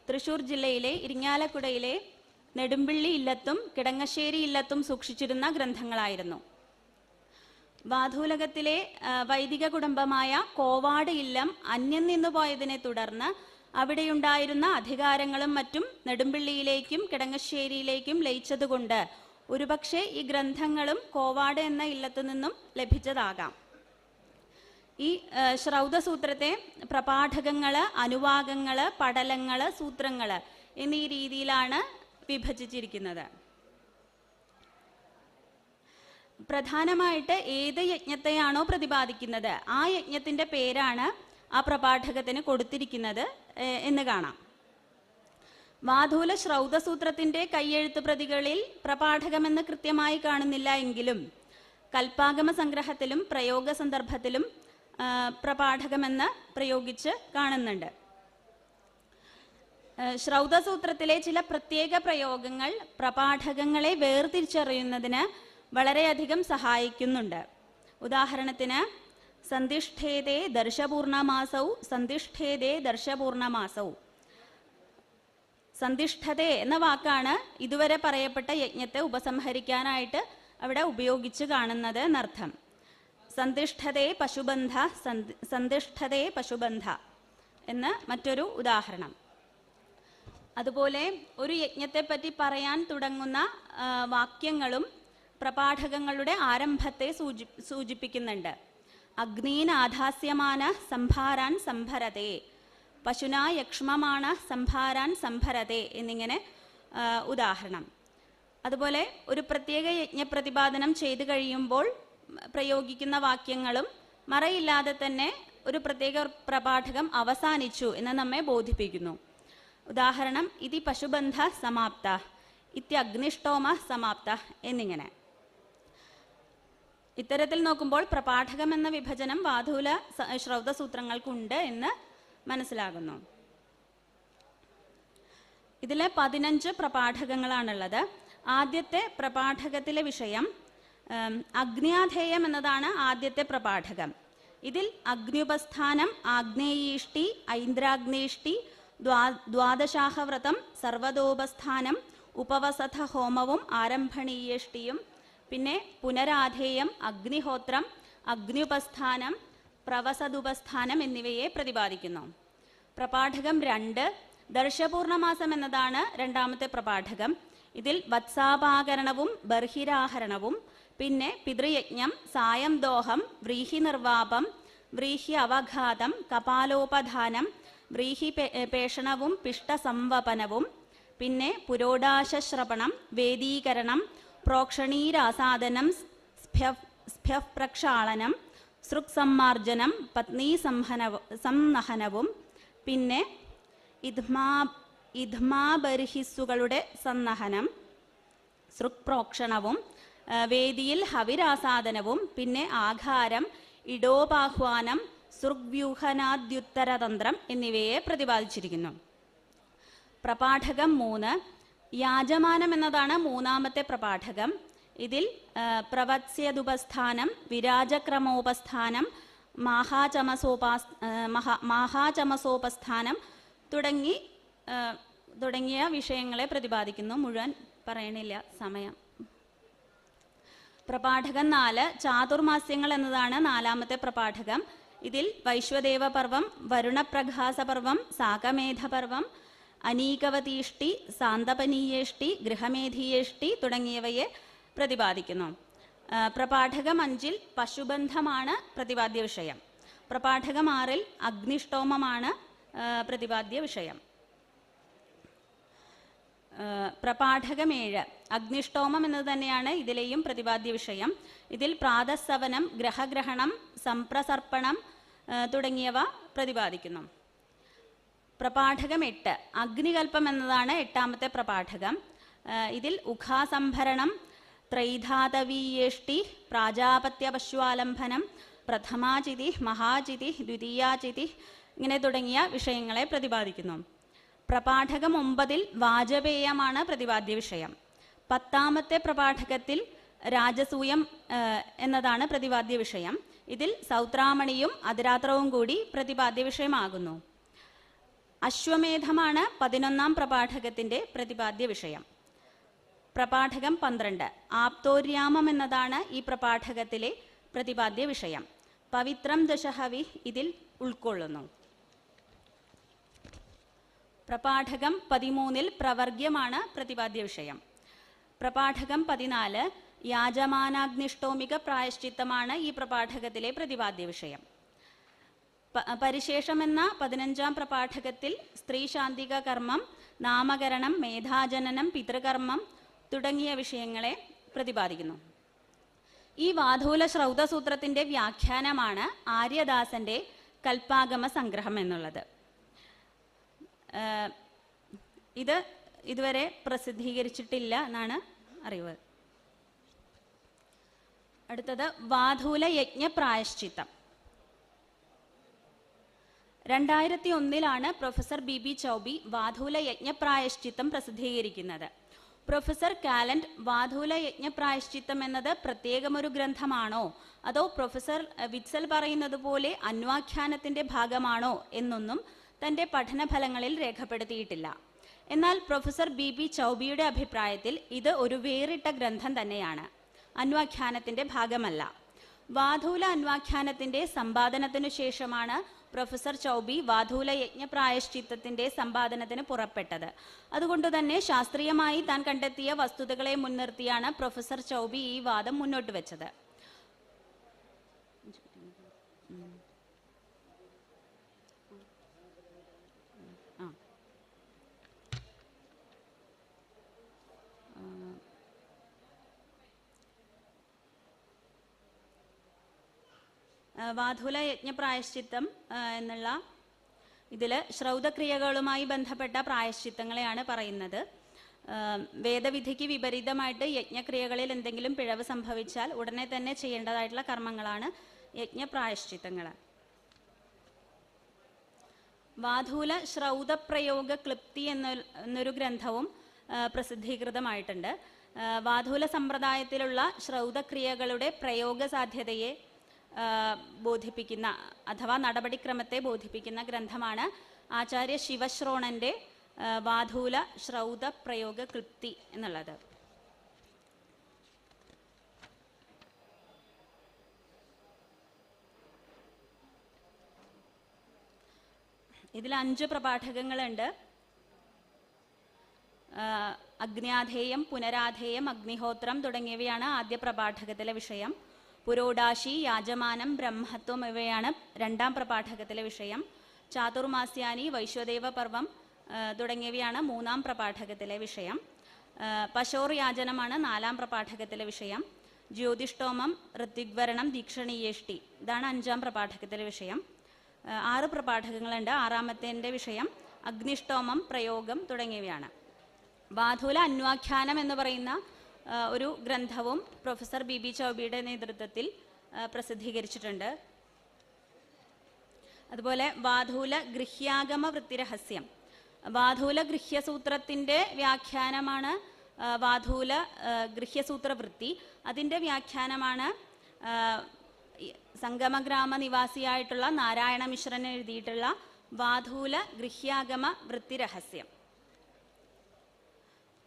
തൃശൂർ ജില്ലയിലെ ഇരിങ്ങാലക്കുടയിലെ നെടുമ്പിള്ളി ഇല്ലത്തും കിടങ്ങശ്ശേരി ഇല്ലത്തും സൂക്ഷിച്ചിരുന്ന ഗ്രന്ഥങ്ങളായിരുന്നു. വാധൂലകത്തിലെ വൈദിക കുടുംബമായ കോവാട് ഇല്ലം അന്യം നിന്നുപോയതിനെ തുടർന്ന് അവിടെയുണ്ടായിരുന്ന അധികാരങ്ങളും മറ്റും നെടുമ്പിള്ളിയിലേക്കും കിടങ്ങശ്ശേരിയിലേക്കും ലയിച്ചതുകൊണ്ട് ഒരുപക്ഷെ ഈ ഗ്രന്ഥങ്ങളും കോവാട് എന്ന ഇല്ലത്തു നിന്നും ലഭിച്ചതാകാം. ഈ ശ്രൗതസൂത്രത്തെ പ്രപാഠകങ്ങള്, അനുവാകങ്ങള്, പടലങ്ങള്, സൂത്രങ്ങള് എന്നീ രീതിയിലാണ് വിഭജിച്ചിരിക്കുന്നത്. പ്രധാനമായിട്ട് ഏത് യജ്ഞത്തെയാണോ പ്രതിപാദിക്കുന്നത് ആ യജ്ഞത്തിൻ്റെ പേരാണ് ആ പ്രപാഠകത്തിന് കൊടുത്തിരിക്കുന്നത് എന്ന് കാണാം. വാധൂല ശ്രൗതസൂത്രത്തിൻ്റെ കയ്യെഴുത്ത് പ്രതികളിൽ പ്രപാഠകമെന്ന് കൃത്യമായി കാണുന്നില്ല എങ്കിലും കൽപ്പാഗമ സംഗ്രഹത്തിലും പ്രയോഗ സന്ദർഭത്തിലും പ്രപാഠകമെന്ന് പ്രയോഗിച്ച് കാണുന്നുണ്ട്. ശ്രൗതസൂത്രത്തിലെ ചില പ്രത്യേക പ്രയോഗങ്ങൾ പ്രപാഠകങ്ങളെ വേർതിരിച്ചറിയുന്നതിന് വളരെയധികം സഹായിക്കുന്നുണ്ട്. ഉദാഹരണത്തിന് സന്ധിഷ്ഠേതേ ദർശപൂർണമാസൗ, സന്ധിഷ്ഠേതേ ദർശപൂർണമാസൗ. സന്ധിഷ്ഠതേ എന്ന വാക്കാണ് ഇതുവരെ പറയപ്പെട്ട യജ്ഞത്തെ ഉപസംഹരിക്കാനായിട്ട് അവിടെ ഉപയോഗിച്ച് കാണുന്നത് എന്നർത്ഥം. സന്ധിഷ്ഠതേ പശുബന്ധ, സന്ധിഷ്ഠതേ പശുബന്ധ എന്ന് മറ്റൊരു ഉദാഹരണം. അതുപോലെ ഒരു യജ്ഞത്തെപ്പറ്റി പറയാൻ തുടങ്ങുന്ന വാക്യങ്ങളും പ്രപാഠകങ്ങളുടെ ആരംഭത്തെ സൂചിപ്പിക്കുന്നുണ്ട്. അഗ്നീനാധാസ്യമാന സംഭാരാൻ സംഭരതേ, പശുനാ യക്ഷ്മമാണ സംഭാരാൻ സംഭരതേ എന്നിങ്ങനെ ഉദാഹരണം. അതുപോലെ ഒരു പ്രത്യേക യജ്ഞപ്രതിപാദനം ചെയ്തു കഴിയുമ്പോൾ പ്രയോഗിക്കുന്ന വാക്യങ്ങളും മറയില്ലാതെ തന്നെ ഒരു പ്രത്യേക പ്രപാഠകം അവസാനിച്ചു എന്ന് നമ്മെ ബോധിപ്പിക്കുന്നു. ഉദാഹരണം ഇതി പശുബന്ധ സമാപ്ത, ഇത്യഗ്നിഷ്ടോമ സമാപ്ത എന്നിങ്ങനെ. ഇത്തരത്തിൽ നോക്കുമ്പോൾ പ്രപാഠകം എന്ന വിഭജനം വാധൂല ശ്രൗതസൂത്രങ്ങൾക്കുണ്ട് എന്ന് മനസ്സിലാകുന്നു. ഇതിലെ 15 പ്രപാഠകങ്ങളാണുള്ളത്. ആദ്യത്തെ പ്രപാഠകത്തിലെ വിഷയം അഗ്ന്യാധേയം എന്നതാണ് ആദ്യത്തെ പ്രപാഠകം. ഇതിൽ അഗ്ന്യുപസ്ഥാനം, ആഗ്നേയീഷ്ടി, ഐന്ദ്രാഗ്നേഷ്ടി, ദ്വാദശാഹവ്രതം, സർവതോപസ്ഥാനം, ഉപവസഥ ഹോമവും ആരംഭണീയേഷ്ടിയും, പിന്നെ പുനരാധേയം, അഗ്നിഹോത്രം, അഗ്ന്യുപസ്ഥാനം, പ്രവസതുപസ്ഥാനം എന്നിവയെ പ്രതിപാദിക്കുന്നു. പ്രപാഠകം 2 ദർശപൂർണമാസം എന്നതാണ് രണ്ടാമത്തെ പ്രപാഠകം. ഇതിൽ വത്സാപാകരണവും ബർഹിരാഹരണവും, പിന്നെ പിതൃയജ്ഞം, സായം ദോഹം, വ്രീഹി നിർവാപം, വ്രീഹി അവഘാതം, കപാലോപധാനം, വ്രീഹി പേഷണവും പിഷ്ടസംവപനവും, പിന്നെ പുരോഡാശ്രവണം, വേദീകരണം, പ്രോക്ഷണീരാസാദനം, സ്ഫ്യപ്രക്ഷാളനം, സൃക്സമ്മാർജനം, പത്നീ സംനഹനവും, പിന്നെ ഇദ്മാബർഹിസ്സുകളുടെ സന്നഹനം, സൃക്പ്രോക്ഷണവും, വേദിയിൽ ഹവിരാസാദനവും, പിന്നെ ആഘാരം, ഇടോപാഹ്വാനം, സൃഗ്വ്യൂഹനാദ്യുത്തരതന്ത്രം എന്നിവയെ പ്രതിപാദിച്ചിരിക്കുന്നു. പ്രപാഠകം 3 യാജമാനം എന്നതാണ് മൂന്നാമത്തെ പ്രപാഠകം. ഇതിൽ പ്രവത്സ്യതുപസ്ഥാനം, വിരാജക്രമോപസ്ഥാനം, മാഹാചമസോപസ്ഥാനം തുടങ്ങിയ വിഷയങ്ങളെ പ്രതിപാദിക്കുന്നു. മുഴുവൻ പറയണില്ല, സമയം. പ്രപാഠകം 4 ചാതുർമാസ്യങ്ങൾ എന്നതാണ് നാലാമത്തെ പ്രപാഠകം. ഇതിൽ വൈശ്വദേവ പർവം, വരുണപ്രഘാസപർവം, സാകമേധപർവം, അനീകവതീഷ്ടി, സാന്തപനീയേഷ്ടി, ഗൃഹമേധീയേഷ്ടി തുടങ്ങിയവയെ പ്രതിപാദിക്കുന്നു. പ്രപാഠകം 5 പശുബന്ധമാണ് പ്രതിപാദ്യ വിഷയം. പ്രപാഠകം 6 അഗ്നിഷ്ടോമമാണ് പ്രതിപാദ്യ വിഷയം. പ്രപാഠകം 7 അഗ്നിഷ്ടോമം എന്നത് തന്നെയാണ് ഇതിലെയും പ്രതിപാദ്യ വിഷയം. ഇതിൽ പ്രാതസ്സവനം, ഗ്രഹഗ്രഹണം, സംപ്രസർപ്പണം തുടങ്ങിയവ പ്രതിപാദിക്കുന്നു. പ്രപാഠകം 8 അഗ്നികൽപ്പം എന്നതാണ് എട്ടാമത്തെ പ്രപാഠകം. ഇതിൽ ഉഖാസംഭരണം, ത്രൈധാതവീയേഷ്ടി, പ്രാജാപത്യപശ്വാലംബനം, പ്രഥമാചിതി, മഹാചിതി, ദ്വിതീയാചിതി ഇങ്ങനെ തുടങ്ങിയ വിഷയങ്ങളെ പ്രതിപാദിക്കുന്നു. പ്രപാഠകം 9 വാജപേയമാണ് പ്രതിപാദ്യ വിഷയം. 10ാമത്തെ പ്രപാഠകത്തിൽ രാജസൂയം എന്നതാണ് പ്രതിപാദ്യ വിഷയം. ഇതിൽ സൗത്രാമണിയും അതിരാത്രവും കൂടി പ്രതിപാദ്യ വിഷയമാകുന്നു. അശ്വമേധമാണ് 11ാം പ്രപാഠകത്തിന്റെ പ്രതിപാദ്യ വിഷയം. പ്രപാഠകം 12 ആപ്തോര്യാമം എന്നതാണ് ഈ പ്രപാഠകത്തിലെ പ്രതിപാദ്യ വിഷയം. പവിത്രം ദശഹവി ഇതിൽ ഉൾക്കൊള്ളുന്നു. പ്രപാഠകം 13 പ്രവർഗ്യമാണ് പ്രതിപാദ്യ വിഷയം. പ്രപാഠകം 14 യാജമാനാഗ്നിഷ്ടോമിക പ്രായശ്ചിത്തമാണ് ഈ പ്രപാഠകത്തിലെ പ്രതിപാദ്യ വിഷയം. പരിശേഷം എന്ന 15ാം പ്രപാഠകത്തിൽ സ്ത്രീ ശാന്തിക കർമ്മം, നാമകരണം, മേധാജനനം, പിതൃകർമ്മം തുടങ്ങിയ വിഷയങ്ങളെ പ്രതിപാദിക്കുന്നു. ഈ വാധൂല ശ്രൗതസൂത്രത്തിന്റെ വ്യാഖ്യാനമാണ് ആര്യദാസന്റെ കൽപ്പാഗമ സംഗ്രഹം എന്നുള്ളത്. ഇത് ഇതുവരെ പ്രസിദ്ധീകരിച്ചിട്ടില്ല എന്നാണ് അറിവ്. അടുത്തത് വാധൂല യജ്ഞ പ്രായശ്ചിത്തം. 2001 പ്രൊഫസർ ബി ചൗബി വാധൂല യജ്ഞ പ്രായശ്ചിത്തം പ്രസിദ്ധീകരിക്കുന്നത്. പ്രൊഫസർ കാലന്റ് വാധൂല യജ്ഞ പ്രായശ്ചിത്തം എന്നത് പ്രത്യേകമൊരു ഗ്രന്ഥമാണോ അതോ പ്രൊഫസർ വിറ്റ്സൽ പറയുന്നത് പോലെ അന്വാഖ്യാനത്തിന്റെ ഭാഗമാണോ എന്നൊന്നും തന്റെ പഠനഫലങ്ങളിൽ രേഖപ്പെടുത്തിയിട്ടില്ല. എന്നാൽ പ്രൊഫസർ ബി ചൗബിയുടെ അഭിപ്രായത്തിൽ ഇത് ഒരു വേറിട്ട ഗ്രന്ഥം തന്നെയാണ്, അന്വാഖ്യാനത്തിന്റെ ഭാഗമല്ല. വാധൂല അന്വാഖ്യാനത്തിന്റെ സമ്പാദനത്തിനു ശേഷമാണ് പ്രൊഫസർ ചൗബി വാധൂല യജ്ഞ പ്രായശ്ചിത്തത്തിന്റെ സമ്പാദനത്തിന് പുറപ്പെട്ടത്. അതുകൊണ്ട് തന്നെ ശാസ്ത്രീയമായി താൻ കണ്ടെത്തിയ വസ്തുതകളെ മുൻനിർത്തിയാണ് പ്രൊഫസർ ചൗബി ഈ വാദം മുന്നോട്ട് വെച്ചത്. വാധൂല യജ്ഞ പ്രായശ്ചിത്തം എന്നുള്ള ഇതിൽ ശ്രൗതക്രിയകളുമായി ബന്ധപ്പെട്ട പ്രായശ്ചിത്തങ്ങളെയാണ് പറയുന്നത്. വേദവിധിക്ക് വിപരീതമായിട്ട് യജ്ഞക്രിയകളിൽ എന്തെങ്കിലും പിഴവ് സംഭവിച്ചാൽ ഉടനെ തന്നെ ചെയ്യേണ്ടതായിട്ടുള്ള കർമ്മങ്ങളാണ് യജ്ഞപ്രായശ്ചിത്തങ്ങൾ. വാധൂല ശ്രൗതപ്രയോഗ ക്ലിപ്തി എന്നൊരു ഗ്രന്ഥവും പ്രസിദ്ധീകൃതമായിട്ടുണ്ട്. വാധൂല സമ്പ്രദായത്തിലുള്ള ശ്രൗതക്രിയകളുടെ പ്രയോഗ സാധ്യതയെ ബോധിപ്പിക്കുന്ന അഥവാ നടപടിക്രമത്തെ ബോധിപ്പിക്കുന്ന ഗ്രന്ഥമാണ് ആചാര്യ ശിവശ്രോണന്റെ വാധൂല ശ്രൗത പ്രയോഗ ക്ലിപ്തി എന്നുള്ളത്. ഇതിൽ 5 പ്രപാഠകങ്ങളുണ്ട്. അഗ്ന്യാധേയം, പുനരാധേയം, അഗ്നിഹോത്രം തുടങ്ങിയവയാണ് ആദ്യ പ്രപാഠകത്തിലെ വിഷയം. പുരോഡാശി, യാജമാനം, ബ്രഹ്മത്വം ഇവയാണ് രണ്ടാം പ്രപാഠകത്തിലെ വിഷയം. ചാതുർമാസ്യാനി, വൈശ്വദേവ പർവം തുടങ്ങിയവയാണ് മൂന്നാം പ്രപാഠകത്തിലെ വിഷയം. പശോർ യാചനമാണ് നാലാം പ്രപാഠകത്തിലെ വിഷയം. ജ്യോതിഷ്ടോമം, ഋത്വിഗ്വരണം, ദീക്ഷണീയേഷ്ടി ഇതാണ് അഞ്ചാം പ്രപാഠകത്തിലെ വിഷയം. 6 പ്രപാഠകങ്ങളുണ്ട്. ആറാമത്തേൻ്റെ വിഷയം അഗ്നിഷ്ടോമം, പ്രയോഗം തുടങ്ങിയവയാണ്. വാധൂല അന്വാഖ്യാനം എന്ന് പറയുന്ന ഒരു ഗ്രന്ഥവും പ്രൊഫസർ ബി ബി ചൗബിയുടെ നേതൃത്വത്തിൽ പ്രസിദ്ധീകരിച്ചിട്ടുണ്ട്. അതുപോലെ വാധൂല ഗൃഹ്യാഗമ വൃത്തിരഹസ്യം, വാധൂല ഗൃഹ്യസൂത്രത്തിൻ്റെ വ്യാഖ്യാനമാണ് വാധൂല ഗൃഹ്യസൂത്ര വൃത്തി. അതിൻ്റെ വ്യാഖ്യാനമാണ് സംഗമഗ്രാമ നിവാസിയായിട്ടുള്ള നാരായണ മിശ്രൻ എഴുതിയിട്ടുള്ള വാധൂല ഗൃഹ്യാഗമ വൃത്തിരഹസ്യം.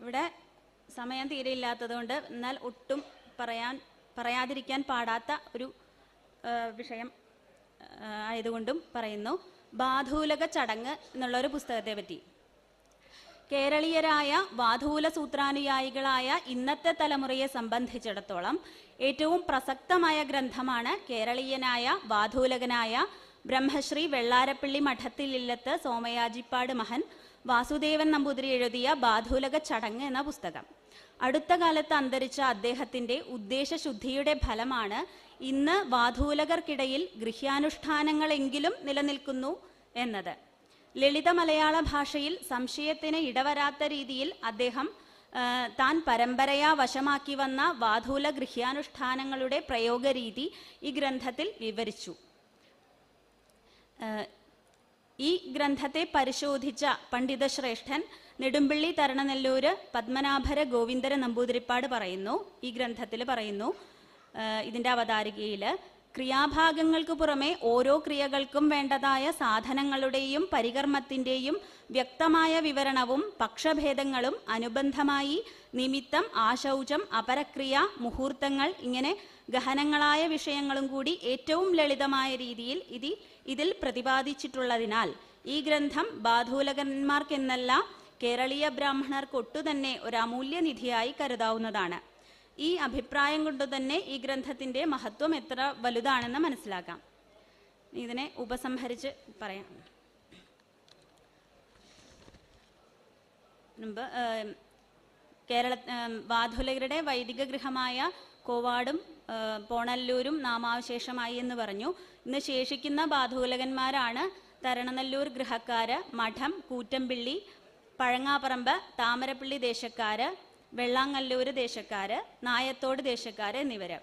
ഇവിടെ സമയം തീരെ ഇല്ലാത്തതുകൊണ്ട്, എന്നാൽ ഒട്ടും പറയാതിരിക്കാൻ പാടാത്ത ഒരു വിഷയം ആയതുകൊണ്ടും പറയുന്നു. ബാധൂലക ചടങ്ങ് എന്നുള്ളൊരു പുസ്തകത്തെ പറ്റി. കേരളീയരായ വാധൂല സൂത്രാനുയായികളായ ഇന്നത്തെ തലമുറയെ സംബന്ധിച്ചിടത്തോളം ഏറ്റവും പ്രസക്തമായ ഗ്രന്ഥമാണ് കേരളീയനായ വാധൂലകനായ ബ്രഹ്മശ്രീ വെള്ളാരപ്പള്ളി മഠത്തിലില്ലത്ത് സോമയാജിപ്പാട് മഹൻ വാസുദേവൻ നമ്പൂതിരി എഴുതിയ ബാധൂലക ചടങ്ങ് എന്ന പുസ്തകം. അടുത്ത കാലത്ത് അന്തരിച്ച അദ്ദേഹത്തിൻ്റെ ഉദ്ദേശശുദ്ധിയുടെ ഫലമാണ് ഇന്ന് വാധൂലകർക്കിടയിൽ ഗൃഹ്യാനുഷ്ഠാനങ്ങളെങ്കിലും നിലനിൽക്കുന്നു എന്നത്. ലളിത മലയാള ഭാഷയിൽ സംശയത്തിന് ഇടവരാത്ത രീതിയിൽ അദ്ദേഹം താൻ പരമ്പരയാ വശമാക്കി വന്ന വാധൂല ഗൃഹ്യാനുഷ്ഠാനങ്ങളുടെ പ്രയോഗരീതി ഈ ഗ്രന്ഥത്തിൽ വിവരിച്ചു. ഈ ഗ്രന്ഥത്തെ പരിശോധിച്ച പണ്ഡിതശ്രേഷ്ഠൻ നെടുമ്പിള്ളി തരണനെല്ലൂര് പത്മനാഭര ഗോവിന്ദര നമ്പൂതിരിപ്പാട് പറയുന്നു, ഈ ഗ്രന്ഥത്തിൽ പറയുന്നു, ഇതിൻ്റെ അവതാരികയിൽ, ക്രിയാഭാഗങ്ങൾക്ക് പുറമെ ഓരോ ക്രിയകൾക്കും വേണ്ടതായ സാധനങ്ങളുടെയും പരികർമ്മത്തിൻ്റെയും വ്യക്തമായ വിവരണവും പക്ഷഭേദങ്ങളും അനുബന്ധമായി നിമിത്തം, ആശൗചം, അപരക്രിയ, മുഹൂർത്തങ്ങൾ ഇങ്ങനെ ഗഹനങ്ങളായ വിഷയങ്ങളും കൂടി ഏറ്റവും ലളിതമായ രീതിയിൽ ഇതിൽ പ്രതിപാദിച്ചിട്ടുള്ളതിനാൽ ഈ ഗ്രന്ഥം ബാധൂലകന്മാർക്കെന്നല്ല കേരളീയ ബ്രാഹ്മണർക്കൊട്ടുതന്നെ ഒരു അമൂല്യനിധിയായി കരുതാവുന്നതാണ്. ഈ അഭിപ്രായം കൊണ്ടുതന്നെ ഈ ഗ്രന്ഥത്തിൻ്റെ മഹത്വം എത്ര വലുതാണെന്ന് മനസ്സിലാക്കാം. ഇതിനെ ഉപസംഹരിച്ച് പറയാം. മുമ്പ് വാധൂലകരുടെ വൈദിക ഗൃഹമായ കോവാടും പോണല്ലൂരും നാമാവശേഷമായി എന്ന് പറഞ്ഞു. ഇന്ന് ശേഷിക്കുന്ന ബാധൂലകന്മാരാണ് തരണനെല്ലൂർ ഗൃഹക്കാര്, മഠം, കൂറ്റമ്പിള്ളി, പഴങ്ങാപ്പറമ്പ്, താമരപ്പള്ളി ദേശക്കാര്, വെള്ളാങ്ങല്ലൂര് ദേശക്കാര്, നായത്തോട് ദേശക്കാര് എന്നിവര്.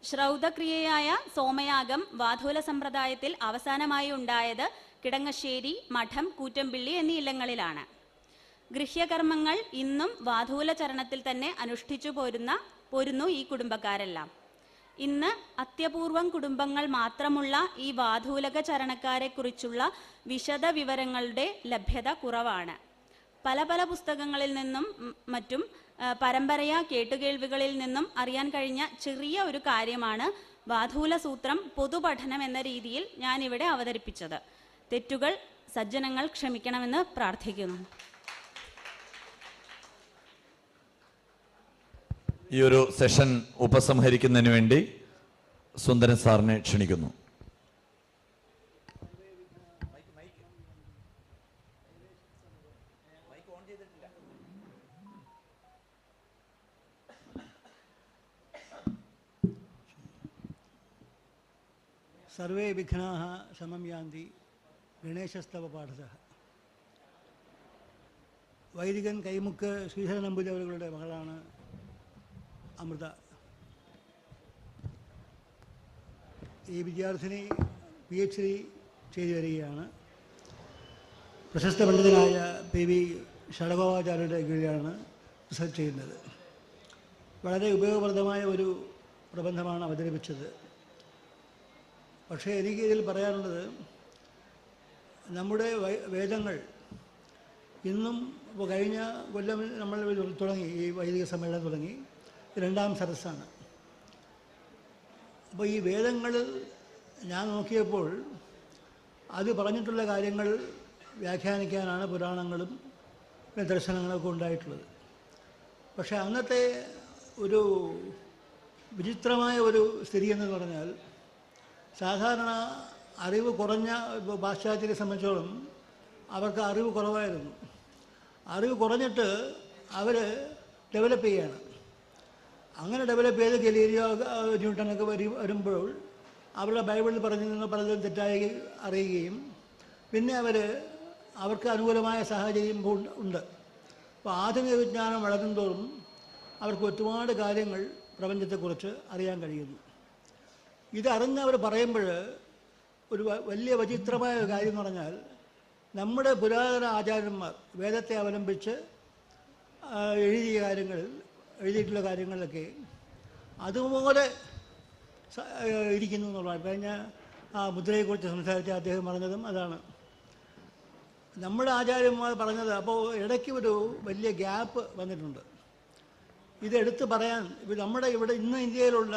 ശ്രൗതക്രിയയായ സോമയാഗം വാധൂല സമ്പ്രദായത്തിൽ അവസാനമായി ഉണ്ടായത് കിടങ്ങശ്ശേരി, മഠം, കൂറ്റമ്പിള്ളി എന്നീ ഇല്ലങ്ങളിലാണ്. ഗൃഹ്യകർമ്മങ്ങൾ ഇന്നും വാധൂല ചരണത്തിൽ തന്നെ അനുഷ്ഠിച്ചു പോരുന്നു ഈ കുടുംബക്കാരെല്ലാം. ഇന്ന് അത്യപൂർവം കുടുംബങ്ങൾ മാത്രമുള്ള ഈ വാധൂലക ചരണക്കാരെ കുറിച്ചുള്ള വിശദ വിവരങ്ങളുടെ ലഭ്യത കുറവാണ്. പല പല പുസ്തകങ്ങളിൽ നിന്നും മറ്റും പരമ്പരയാ കേട്ടുകേൾവികളിൽ നിന്നും അറിയാൻ കഴിഞ്ഞ ചെറിയ ഒരു കാര്യമാണ് വാധൂല സൂത്രം പൊതുപഠനം എന്ന രീതിയിൽ ഞാനിവിടെ അവതരിപ്പിച്ചത്. തെറ്റുകൾ സജ്ജനങ്ങൾ ക്ഷമിക്കണമെന്ന് പ്രാർത്ഥിക്കുന്നു. ഈ ഒരു സെഷൻ ഉപസംഹരിക്കുന്നതിന് വേണ്ടി സുന്ദരൻ സാറിനെ ക്ഷണിക്കുന്നു. സർവേ വിഘ്നാഃ ശമം യാന്തി ഗണേശസ്തവ പാഠതഃ. വൈദികൻ കൈമുക്ക് ശ്രീധരൻ നമ്പൂതിരി അവരുടെ മകളാണ് അമൃത. ഈ വിദ്യാർത്ഥിനി PhD ചെയ്തു വരികയാണ്. പ്രശസ്ത പണ്ഡിതനായ PV ഷഡഗോപാചാര്യരുടെ കീഴിലാണ് റിസർച്ച് ചെയ്യുന്നത്. വളരെ ഉപയോഗപ്രദമായ ഒരു പ്രബന്ധമാണ് അവതരിപ്പിച്ചത്. പക്ഷേ എനിക്ക് ഇതിൽ പറയാനുള്ളത്, നമ്മുടെ വേദങ്ങൾ ഇന്നും ഇപ്പോൾ കഴിഞ്ഞ കൊല്ലം നമ്മൾ തുടങ്ങി, ഈ വൈദിക സമ്മേളനം തുടങ്ങി, രണ്ടാം സദസ്സാണ്. അപ്പോൾ ഈ വേദങ്ങൾ ഞാൻ നോക്കിയപ്പോൾ അത് പറഞ്ഞിട്ടുള്ള കാര്യങ്ങൾ വ്യാഖ്യാനിക്കാനാണ് പുരാണങ്ങളും ദർശനങ്ങളൊക്കെ ഉണ്ടായിട്ടുള്ളത്. പക്ഷേ അന്നത്തെ ഒരു വിചിത്രമായ ഒരു സ്ഥിതി എന്ന് പറഞ്ഞാൽ, സാധാരണ അറിവ് കുറഞ്ഞ പാശ്ചാത്യരെ സംബന്ധിച്ചോളം അവർക്ക് അറിവ് കുറവായിരുന്നു. അറിവ് കുറഞ്ഞിട്ട് അവർ ഡെവലപ്പ് ചെയ്യുകയാണ്. അങ്ങനെ ഡെവലപ്പ് ചെയ്ത് ഗലീലിയോ ന്യൂട്ടനൊക്കെ വരുമ്പോൾ അവരുടെ ബൈബിളിൽ പറഞ്ഞിരുന്ന പലതും തെറ്റായി അറിയുകയും പിന്നെ അവർക്ക് അനുകൂലമായ സാഹചര്യം ഉണ്ട്. അപ്പോൾ ആധുനിക വിജ്ഞാനം വളരുന്തോറും അവർക്ക് ഒരുപാട് കാര്യങ്ങൾ പ്രപഞ്ചത്തെക്കുറിച്ച് അറിയാൻ കഴിയുന്നു. ഇതറിഞ്ഞ് അവർ പറയുമ്പോൾ ഒരു വലിയ വിചിത്രമായ കാര്യം എന്ന് പറഞ്ഞാൽ, നമ്മുടെ പുരാതന ആചാര്യന്മാർ വേദത്തെ അവലംബിച്ച് എഴുതിയിട്ടുള്ള കാര്യങ്ങളിലൊക്കെ അതുപോലെ ഇരിക്കുന്നു എന്നുള്ളതാണ്. കഴിഞ്ഞ ആ മുദ്രയെക്കുറിച്ച് സംസാരിച്ച അദ്ദേഹം പറഞ്ഞതും അതാണ്. നമ്മുടെ ആചാര്യന്മാർ പറഞ്ഞത്, അപ്പോൾ ഇടയ്ക്ക് ഒരു വലിയ ഗ്യാപ്പ് വന്നിട്ടുണ്ട്. ഇതെടുത്ത് പറയാൻ നമ്മുടെ ഇന്ന് ഇന്ത്യയിലുള്ള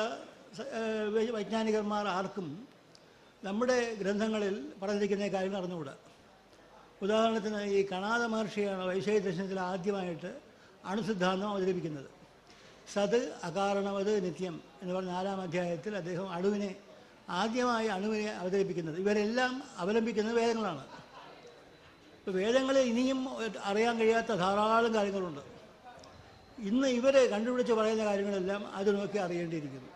വൈജ്ഞാനികന്മാർ ആർക്കും നമ്മുടെ ഗ്രന്ഥങ്ങളിൽ പറഞ്ഞിരിക്കുന്ന കാര്യങ്ങൾ അറിഞ്ഞുകൂടാ. ഉദാഹരണത്തിന് ഈ കണാദ മഹർഷിയാണ് വൈശേഷിക ദർശനത്തിൽ ആദ്യമായിട്ട് അണുസിദ്ധാന്തം അവതരിപ്പിക്കുന്നത്. സത് അകാരണവത് നിത്യം എന്ന് പറഞ്ഞ 4-ാം അധ്യായത്തിൽ അദ്ദേഹം ആദ്യമായി അണുവിനെ അവതരിപ്പിക്കുന്നത്. ഇവരെല്ലാം അവലംബിക്കുന്നത് വേദങ്ങളാണ്. ഇപ്പോൾ വേദങ്ങളിൽ ഇനിയും അറിയാൻ കഴിയാത്ത ധാരാളം കാര്യങ്ങളുണ്ട്. ഇന്ന് ഇവർ കണ്ടുപിടിച്ച് പറയുന്ന കാര്യങ്ങളെല്ലാം അത് നോക്കി അറിയേണ്ടിയിരിക്കുന്നു.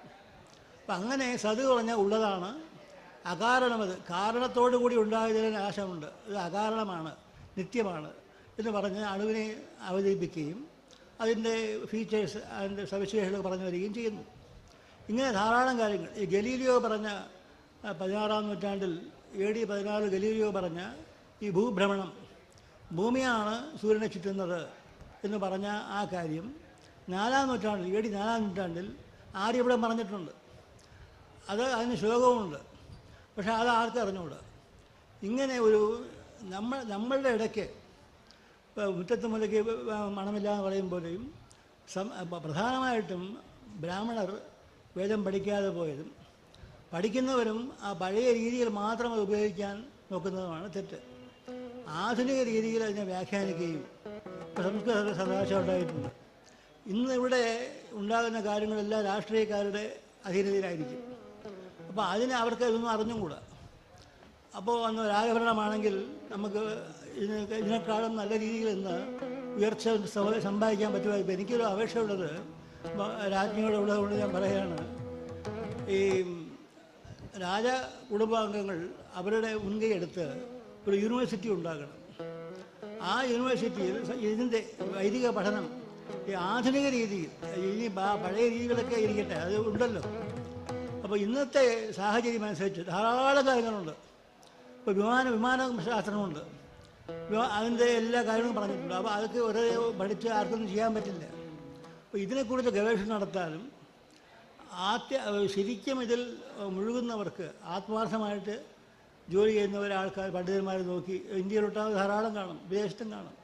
അപ്പം അങ്ങനെ സത് പറഞ്ഞാൽ ഉള്ളതാണ്, അകാരണമത് കാരണത്തോടു കൂടി ഉണ്ടായതിന് നാശമുണ്ട്, ഇത് അകാരണമാണ്, നിത്യമാണ് എന്ന് പറഞ്ഞ് അണുവിനെ അവതരിപ്പിക്കുകയും അതിൻ്റെ ഫീച്ചേഴ്സ്, അതിൻ്റെ സവിശേഷതകൾ പറഞ്ഞു വരികയും ചെയ്യുന്നു. ഇങ്ങനെ ധാരാളം കാര്യങ്ങൾ. ഈ ഗലീലിയോ പറഞ്ഞ 16-ാം നൂറ്റാണ്ടിൽ AD 14 ഗലീലിയോ പറഞ്ഞ ഈ ഭൂഭ്രമണം, ഭൂമിയാണ് സൂര്യനെ ചുറ്റുന്നത് എന്ന് പറഞ്ഞ ആ കാര്യം 4-ാം നൂറ്റാണ്ടിൽ AD 4-ാം നൂറ്റാണ്ടിൽ ആര്യഭടൻ പറഞ്ഞിട്ടുണ്ട്. അതിന് ശ്ലോകവുമുണ്ട്. പക്ഷെ അത് ആർക്കും അറിഞ്ഞുകൂടാ. ഇങ്ങനെ ഒരു നമ്മളുടെ ഇടയ്ക്ക് മുറ്റത്ത് മുലയ്ക്ക് മണമില്ല എന്ന് പറയും പോലെയും പ്രധാനമായിട്ടും ബ്രാഹ്മണർ വേദം പഠിക്കാതെ പോയതും പഠിക്കുന്നവരും ആ പഴയ രീതിയിൽ മാത്രം അത് ഉപയോഗിക്കാൻ നോക്കുന്നതുമാണ് തെറ്റ്. ആധുനിക രീതിയിൽ അതിനെ വ്യാഖ്യാനിക്കുകയും സംസ്കൃത സദാശം ഉണ്ടായിട്ടുണ്ട്. ഇന്ന് ഇവിടെ ഉണ്ടാകുന്ന കാര്യങ്ങളെല്ലാം രാഷ്ട്രീയക്കാരുടെ അധീനതയിലായിരിക്കും. അപ്പോൾ അവർക്ക് ഇതൊന്നും അറിഞ്ഞുകൂടാ. അപ്പോൾ അന്ന് രാജഭരണമാണെങ്കിൽ നമുക്ക് ഇതിനേക്കാളും നല്ല രീതിയിൽ ഇന്ന് ഉയർച്ച സമ്പാദിക്കാൻ പറ്റുമായിരിക്കും. എനിക്കൊരു അപേക്ഷയുള്ളത് രാജ്ഞിയോടുള്ളതുകൊണ്ട് ഞാൻ പറയുകയാണ്, ഈ രാജ കുടുംബാംഗങ്ങൾ അവരുടെ മുൻകൈ എടുത്ത് ഒരു യൂണിവേഴ്സിറ്റി ഉണ്ടാക്കണം. ആ യൂണിവേഴ്സിറ്റിയിൽ ഇതിൻ്റെ വൈദിക പഠനം ഈ ആധുനിക രീതിയിൽ, ഇനി പഴയ രീതികളൊക്കെ ഇരിക്കട്ടെ, അത് ഉണ്ടല്ലോ. അപ്പോൾ ഇന്നത്തെ സാഹചര്യം അനുസരിച്ച് ധാരാളം കാര്യങ്ങളുണ്ട്. ഇപ്പോൾ വിമാന ശാസ്ത്രമുണ്ട്, അതിൻ്റെ എല്ലാ കാര്യങ്ങളും പറഞ്ഞിട്ടുണ്ട്. അപ്പോൾ അതൊക്കെ ഒരേ പഠിച്ച് ആർക്കൊന്നും ചെയ്യാൻ പറ്റില്ല. അപ്പോൾ ഇതിനെക്കുറിച്ച് ഗവേഷണം നടത്താനും ശരിക്കും ഇതിൽ മുഴുകുന്നവർക്ക് ആത്മാർത്ഥമായിട്ട് ജോലി ചെയ്യുന്നവരെ ആൾക്കാർ പണ്ഡിതന്മാർ നോക്കി ഇന്ത്യയിലൊട്ടാകെ ധാരാളം കാണും, വിദേശത്തും കാണും.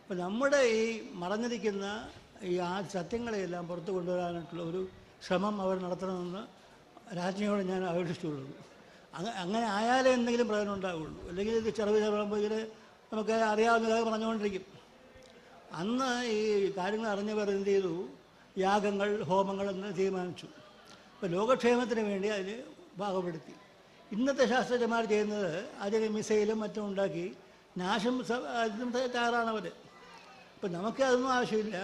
അപ്പോൾ നമ്മുടെ ഈ മറഞ്ഞിരിക്കുന്ന ഈ സത്യങ്ങളെയെല്ലാം പുറത്തു കൊണ്ടുവരാനായിട്ടുള്ള ഒരു ശ്രമം അവർ നടത്തണമെന്ന് രാജ്ഞിയോട് ഞാൻ അപേക്ഷിച്ചുള്ളൂ. അങ്ങനെ ആയാലേ എന്തെങ്കിലും പ്രയോജനം ഉണ്ടാവുകയുള്ളൂ. അല്ലെങ്കിൽ ഇത് ചെറുപ്പം ഇതിൽ നമുക്ക് അറിയാവുന്ന കാര്യം പറഞ്ഞുകൊണ്ടിരിക്കും. അന്ന് ഈ കാര്യങ്ങൾ അറിഞ്ഞവർ എന്ത് ചെയ്തു, യാഗങ്ങൾ ഹോമങ്ങൾ എന്ന് തീരുമാനിച്ചു. അപ്പോൾ ലോകക്ഷേമത്തിന് വേണ്ടി അതിന് ഭാഗപ്പെടുത്തി. ഇന്നത്തെ ശാസ്ത്രജ്ഞന്മാർ ചെയ്യുന്നത് അതിന് മിസൈലും മറ്റും ഉണ്ടാക്കി നാശം തയ്യാറാണവർ. അപ്പം നമുക്ക് അതൊന്നും ആവശ്യമില്ല.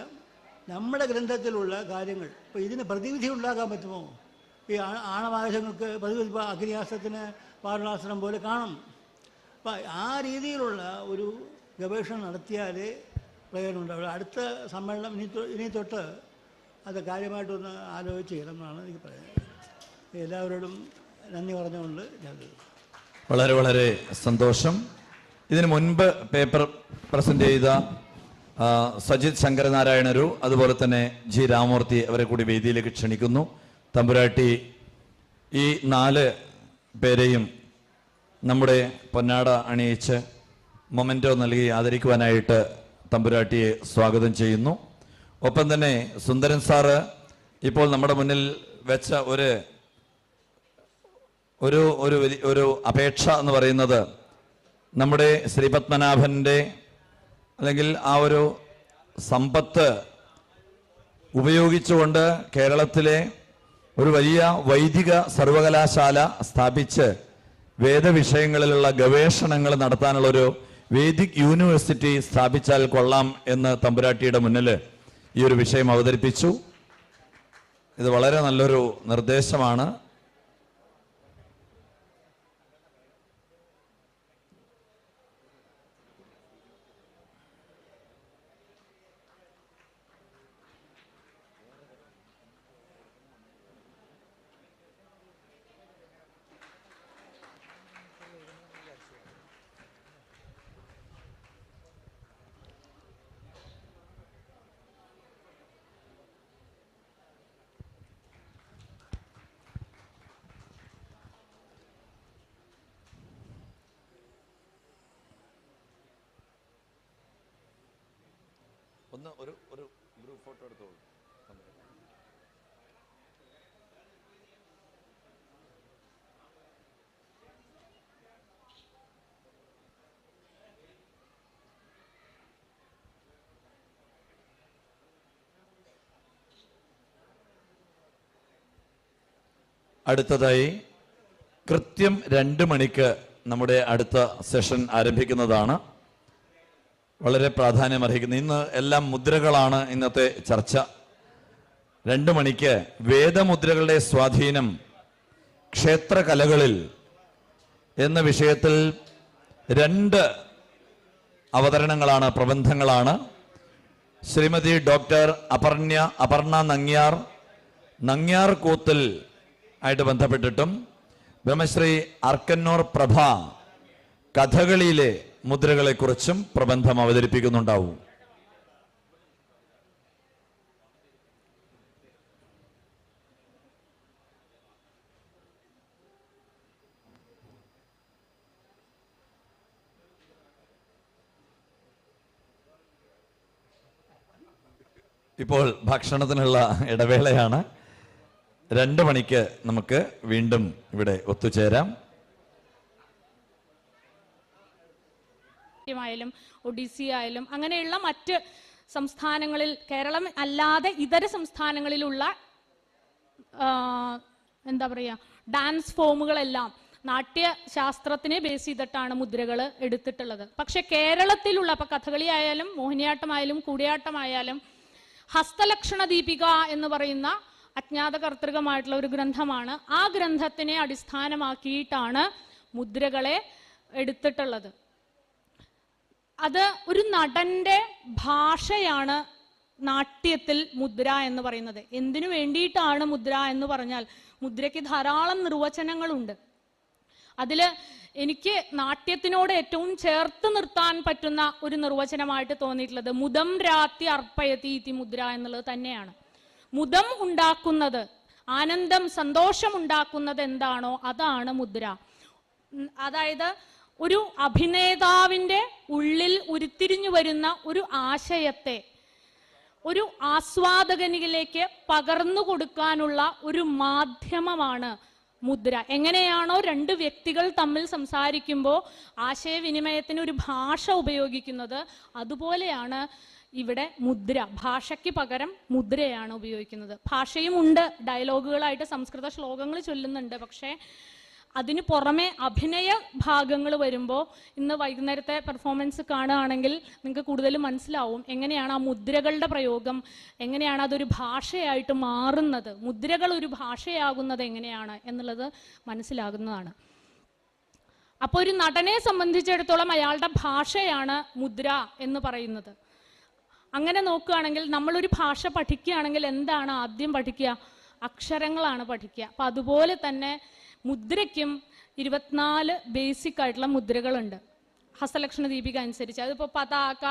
നമ്മുടെ ഗ്രന്ഥത്തിലുള്ള കാര്യങ്ങൾ ഇപ്പോൾ ഇതിന് പ്രതിവിധി ഉണ്ടാക്കാൻ പറ്റുമോ? ഈ ആണവായുധങ്ങൾക്ക് പ്രതിവിധി അഗ്നിയാസ്ത്രത്തിന് വാരണാസ്ത്രം പോലെ കാണും. അപ്പം ആ രീതിയിലുള്ള ഒരു ഗവേഷണം നടത്തിയാലേ പ്രയോജനം ഉണ്ടാവുള്ളൂ. അടുത്ത സമ്മേളനം ഇനി തൊട്ട് അത് കാര്യമായിട്ടൊന്ന് ആലോചിച്ച് ചെയ്യണമെന്നാണ് എനിക്ക് പറയുന്നത്. എല്ലാവരോടും നന്ദി പറഞ്ഞുകൊണ്ട് ഞാൻ വളരെ വളരെ സന്തോഷം. ഇതിനു മുൻപ് പേപ്പർ പ്രസന്റ് ചെയ്ത സജിത് ശങ്കരനാരായണരു അതുപോലെ തന്നെ ജി രാമമൂർത്തി അവരെ കൂടി വേദിയിലേക്ക് ക്ഷണിക്കുന്നു. തമ്പുരാട്ടി ഈ 4 പേരെയും നമ്മുടെ പൊന്നാട അണിയിച്ച് മൊമെന്റോ നൽകി ആദരിക്കുവാനായിട്ട് തമ്പുരാട്ടിയെ സ്വാഗതം ചെയ്യുന്നു. ഒപ്പം തന്നെ സുന്ദരൻ സാറ് ഇപ്പോൾ നമ്മുടെ മുന്നിൽ വെച്ച ഒരു അപേക്ഷ എന്ന് പറയുന്നത് നമ്മുടെ ശ്രീപത്മനാഭന്റെ അല്ലെങ്കിൽ ആ ഒരു സമ്പത്ത് ഉപയോഗിച്ചുകൊണ്ട് കേരളത്തിലെ ഒരു വലിയ വൈദിക സർവകലാശാല സ്ഥാപിച്ച് വേദവിഷയങ്ങളിലുള്ള ഗവേഷണങ്ങൾ നടത്താനുള്ളൊരു വേദിക് യൂണിവേഴ്സിറ്റി സ്ഥാപിച്ചാൽ കൊള്ളാം എന്ന് തമ്പുരാട്ടിയുടെ മുന്നിൽ ഈ ഒരു വിഷയം അവതരിപ്പിച്ചു. ഇത് വളരെ നല്ലൊരു നിർദ്ദേശമാണ്. ഒരു ഗ്രൂപ്പ് ഫോട്ടോ എടുത്തോളൂ. അടുത്തതായി കൃത്യം 2 മണിക്ക് നമ്മുടെ അടുത്ത സെഷൻ ആരംഭിക്കുന്നതാണ്. വളരെ പ്രാധാന്യമർഹിക്കുന്നു. ഇന്ന് എല്ലാം മുദ്രകളാണ് ഇന്നത്തെ ചർച്ച. 2 മണിക്ക് വേദമുദ്രകളുടെ സ്വാധീനം ക്ഷേത്രകലകളിൽ എന്ന വിഷയത്തിൽ 2 അവതരണങ്ങളാണ്, പ്രബന്ധങ്ങളാണ്. ശ്രീമതി ഡോക്ടർ അപർണ നങ്ങ്യാർ കൂത്തിൽ ആയിട്ട് ബന്ധപ്പെട്ടിട്ടും ബ്രഹ്മശ്രീ അർക്കന്നൂർ പ്രഭ കഥകളിയിലെ മുദ്രകളെക്കുറിച്ചും പ്രബന്ധം അവതരിപ്പിക്കുന്നുണ്ടാവും. ഇപ്പോൾ ഭക്ഷണത്തിനുള്ള ഇടവേളയാണ്. 2 മണിക്ക് നമുക്ക് വീണ്ടും ഇവിടെ ഒത്തുചേരാം. ായാലും ഒഡീസി ആയാലും അങ്ങനെയുള്ള മറ്റ് സംസ്ഥാനങ്ങളിൽ, കേരളം അല്ലാതെ ഇതര സംസ്ഥാനങ്ങളിലുള്ള എന്താ പറയുക, ഡാൻസ് ഫോമുകളെല്ലാം നാട്യശാസ്ത്രത്തിനെ ബേസ് ചെയ്തിട്ടാണ് മുദ്രകൾ എടുത്തിട്ടുള്ളത്. പക്ഷെ കേരളത്തിലുള്ള, ഇപ്പൊ കഥകളി ആയാലും മോഹിനിയാട്ടമായാലും കൂടിയാട്ടമായാലും ഹസ്തലക്ഷണ ദീപിക എന്ന് പറയുന്ന അജ്ഞാത കർത്തൃകമായിട്ടുള്ള ഒരു ഗ്രന്ഥമാണ്. ആ ഗ്രന്ഥത്തിനെ അടിസ്ഥാനമാക്കിയിട്ടാണ് മുദ്രകളെ എടുത്തിട്ടുള്ളത്. അത് ഒരു നടന്റെ ഭാഷയാണ് നാട്യത്തിൽ മുദ്ര എന്ന് പറയുന്നത്. എന്തിനു വേണ്ടിയിട്ടാണ് മുദ്ര എന്ന് പറഞ്ഞാൽ, മുദ്രയ്ക്ക് ധാരാളം നിർവചനങ്ങളുണ്ട്. അതില് എനിക്ക് നാട്യത്തിനോട് ഏറ്റവും ചേർത്ത് നിർത്താൻ പറ്റുന്ന ഒരു നിർവചനമായിട്ട് തോന്നിയിട്ടുള്ളത് മുദം രാത്തി അർപ്പയതി ഇതി മുദ്ര എന്നുള്ളത് തന്നെയാണ്. മുദം ഉണ്ടാക്കുന്നത്, ആനന്ദം, സന്തോഷം ഉണ്ടാക്കുന്നത് എന്താണോ അതാണ് മുദ്ര. അതായത് ഒരു അഭിനേതാവിൻ്റെ ഉള്ളിൽ ഉരുത്തിരിഞ്ഞു വരുന്ന ഒരു ആശയത്തെ ഒരു ആസ്വാദകനിലേക്ക് പകർന്നു കൊടുക്കാനുള്ള ഒരു മാധ്യമമാണ് മുദ്ര. എങ്ങനെയാണോ 2 വ്യക്തികൾ തമ്മിൽ സംസാരിക്കുമ്പോൾ ആശയവിനിമയത്തിന് ഒരു ഭാഷ ഉപയോഗിക്കുന്നത്, അതുപോലെയാണ് ഇവിടെ മുദ്ര. ഭാഷയ്ക്ക് പകരം മുദ്രയാണ് ഉപയോഗിക്കുന്നത്. ഭാഷയും ഉണ്ട്, ഡയലോഗുകളായിട്ട് സംസ്കൃത ശ്ലോകങ്ങൾ ചൊല്ലുന്നുണ്ട്. പക്ഷേ അതിന് പുറമെ അഭിനയ ഭാഗങ്ങൾ വരുമ്പോൾ, ഇന്ന് വൈകുന്നേരത്തെ പെർഫോമൻസ് കാണുകയാണെങ്കിൽ നിങ്ങൾക്ക് കൂടുതൽ മനസ്സിലാവും എങ്ങനെയാണ് ആ മുദ്രകളുടെ പ്രയോഗം, എങ്ങനെയാണ് അതൊരു ഭാഷയായിട്ട് മാറുന്നത്, മുദ്രകൾ ഒരു ഭാഷയാകുന്നത് എങ്ങനെയാണ് എന്നുള്ളത് മനസ്സിലാകുന്നതാണ്. അപ്പോൾ ഒരു നടനെ സംബന്ധിച്ചിടത്തോളം അയാളുടെ ഭാഷയാണ് മുദ്ര എന്ന് പറയുന്നത്. അങ്ങനെ നോക്കുകയാണെങ്കിൽ നമ്മളൊരു ഭാഷ പഠിക്കുകയാണെങ്കിൽ എന്താണ് ആദ്യം പഠിക്കുക? അക്ഷരങ്ങളാണ് പഠിക്കുക. അപ്പം അതുപോലെ തന്നെ മുദ്രയ്ക്കും 24 ബേസിക് ആയിട്ടുള്ള മുദ്രകളുണ്ട് ഹസ്തലക്ഷണ ദീപിക അനുസരിച്ച്. അതിപ്പോൾ പതാക,